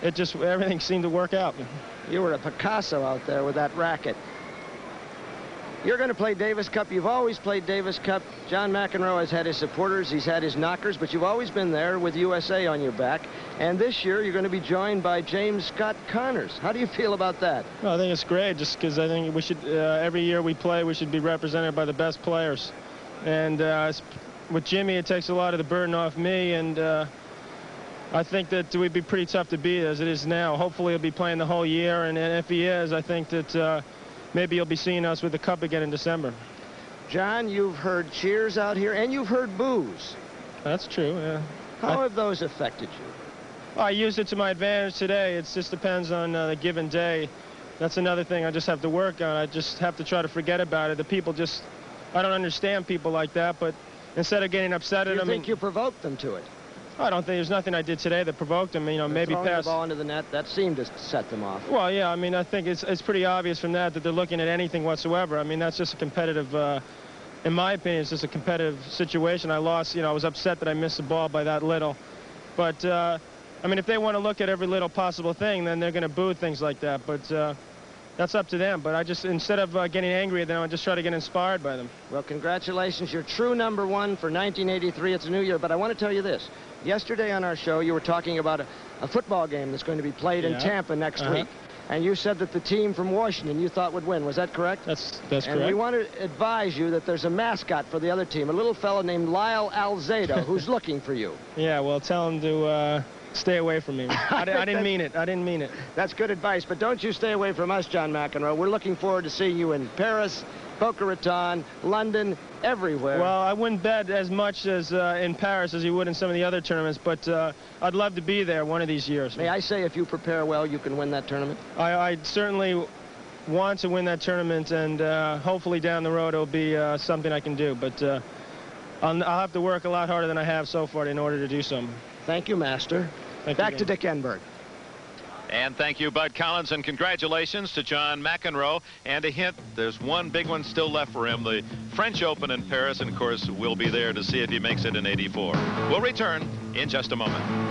It just, everything seemed to work out. You were a Picasso out there with that racket. You're going to play Davis Cup. You've always played Davis Cup. John McEnroe has had his supporters. He's had his knockers, but you've always been there with USA on your back. And this year, you're going to be joined by James Scott Connors. How do you feel about that? Well, I think it's great, just because I think we should, every year we play, we should be represented by the best players. And with Jimmy, it takes a lot of the burden off me, and I think that we'd be pretty tough to beat as it is now. Hopefully he'll be playing the whole year, and if he is, I think that maybe you'll be seeing us with the Cup again in December. John, you've heard cheers out here, and you've heard boos. That's true, yeah. How have those affected you? Well, I used it to my advantage today. It just depends on the given day. That's another thing I just have to work on. I just have to try to forget about it. The people just, I don't understand people like that, but instead of getting upset at them... Do you think you provoked them to it? I don't think there's nothing I did today that provoked them. You know, maybe throwing the ball into the net, that seemed to set them off. Well, yeah, I mean, I think it's pretty obvious from that they're looking at anything whatsoever. I mean, that's just a competitive, in my opinion, it's just a competitive situation. I lost, you know, I was upset that I missed the ball by that little. But, I mean, if they want to look at every little possible thing, then they're going to boo things like that. But that's up to them. But I just, instead of getting angry at them, I just try to get inspired by them. Well, congratulations. You're true #1 for 1983. It's a new year. But I want to tell you this. Yesterday on our show, you were talking about a football game that's going to be played in Tampa next week. And you said that the team from Washington you thought would win. Was that correct? That's correct. And we want to advise you that there's a mascot for the other team, a little fellow named Lyle Alzado, who's looking for you. Yeah, well, tell him to stay away from me. I didn't mean it. I didn't mean it. That's good advice, but don't you stay away from us, John McEnroe. We're looking forward to seeing you in Paris, Boca Raton, London, everywhere. Well, I wouldn't bet as much as in Paris as you would in some of the other tournaments, but I'd love to be there one of these years. May I say, if you prepare well, you can win that tournament? I certainly want to win that tournament, and hopefully down the road it'll be something I can do, but I'll have to work a lot harder than I have so far in order to do so. Thank you, Master. Back to Dick Enberg. And thank you, Bud Collins, and congratulations to John McEnroe. And a hint, there's one big one still left for him, the French Open in Paris, and of course we'll be there to see if he makes it in '84. We'll return in just a moment.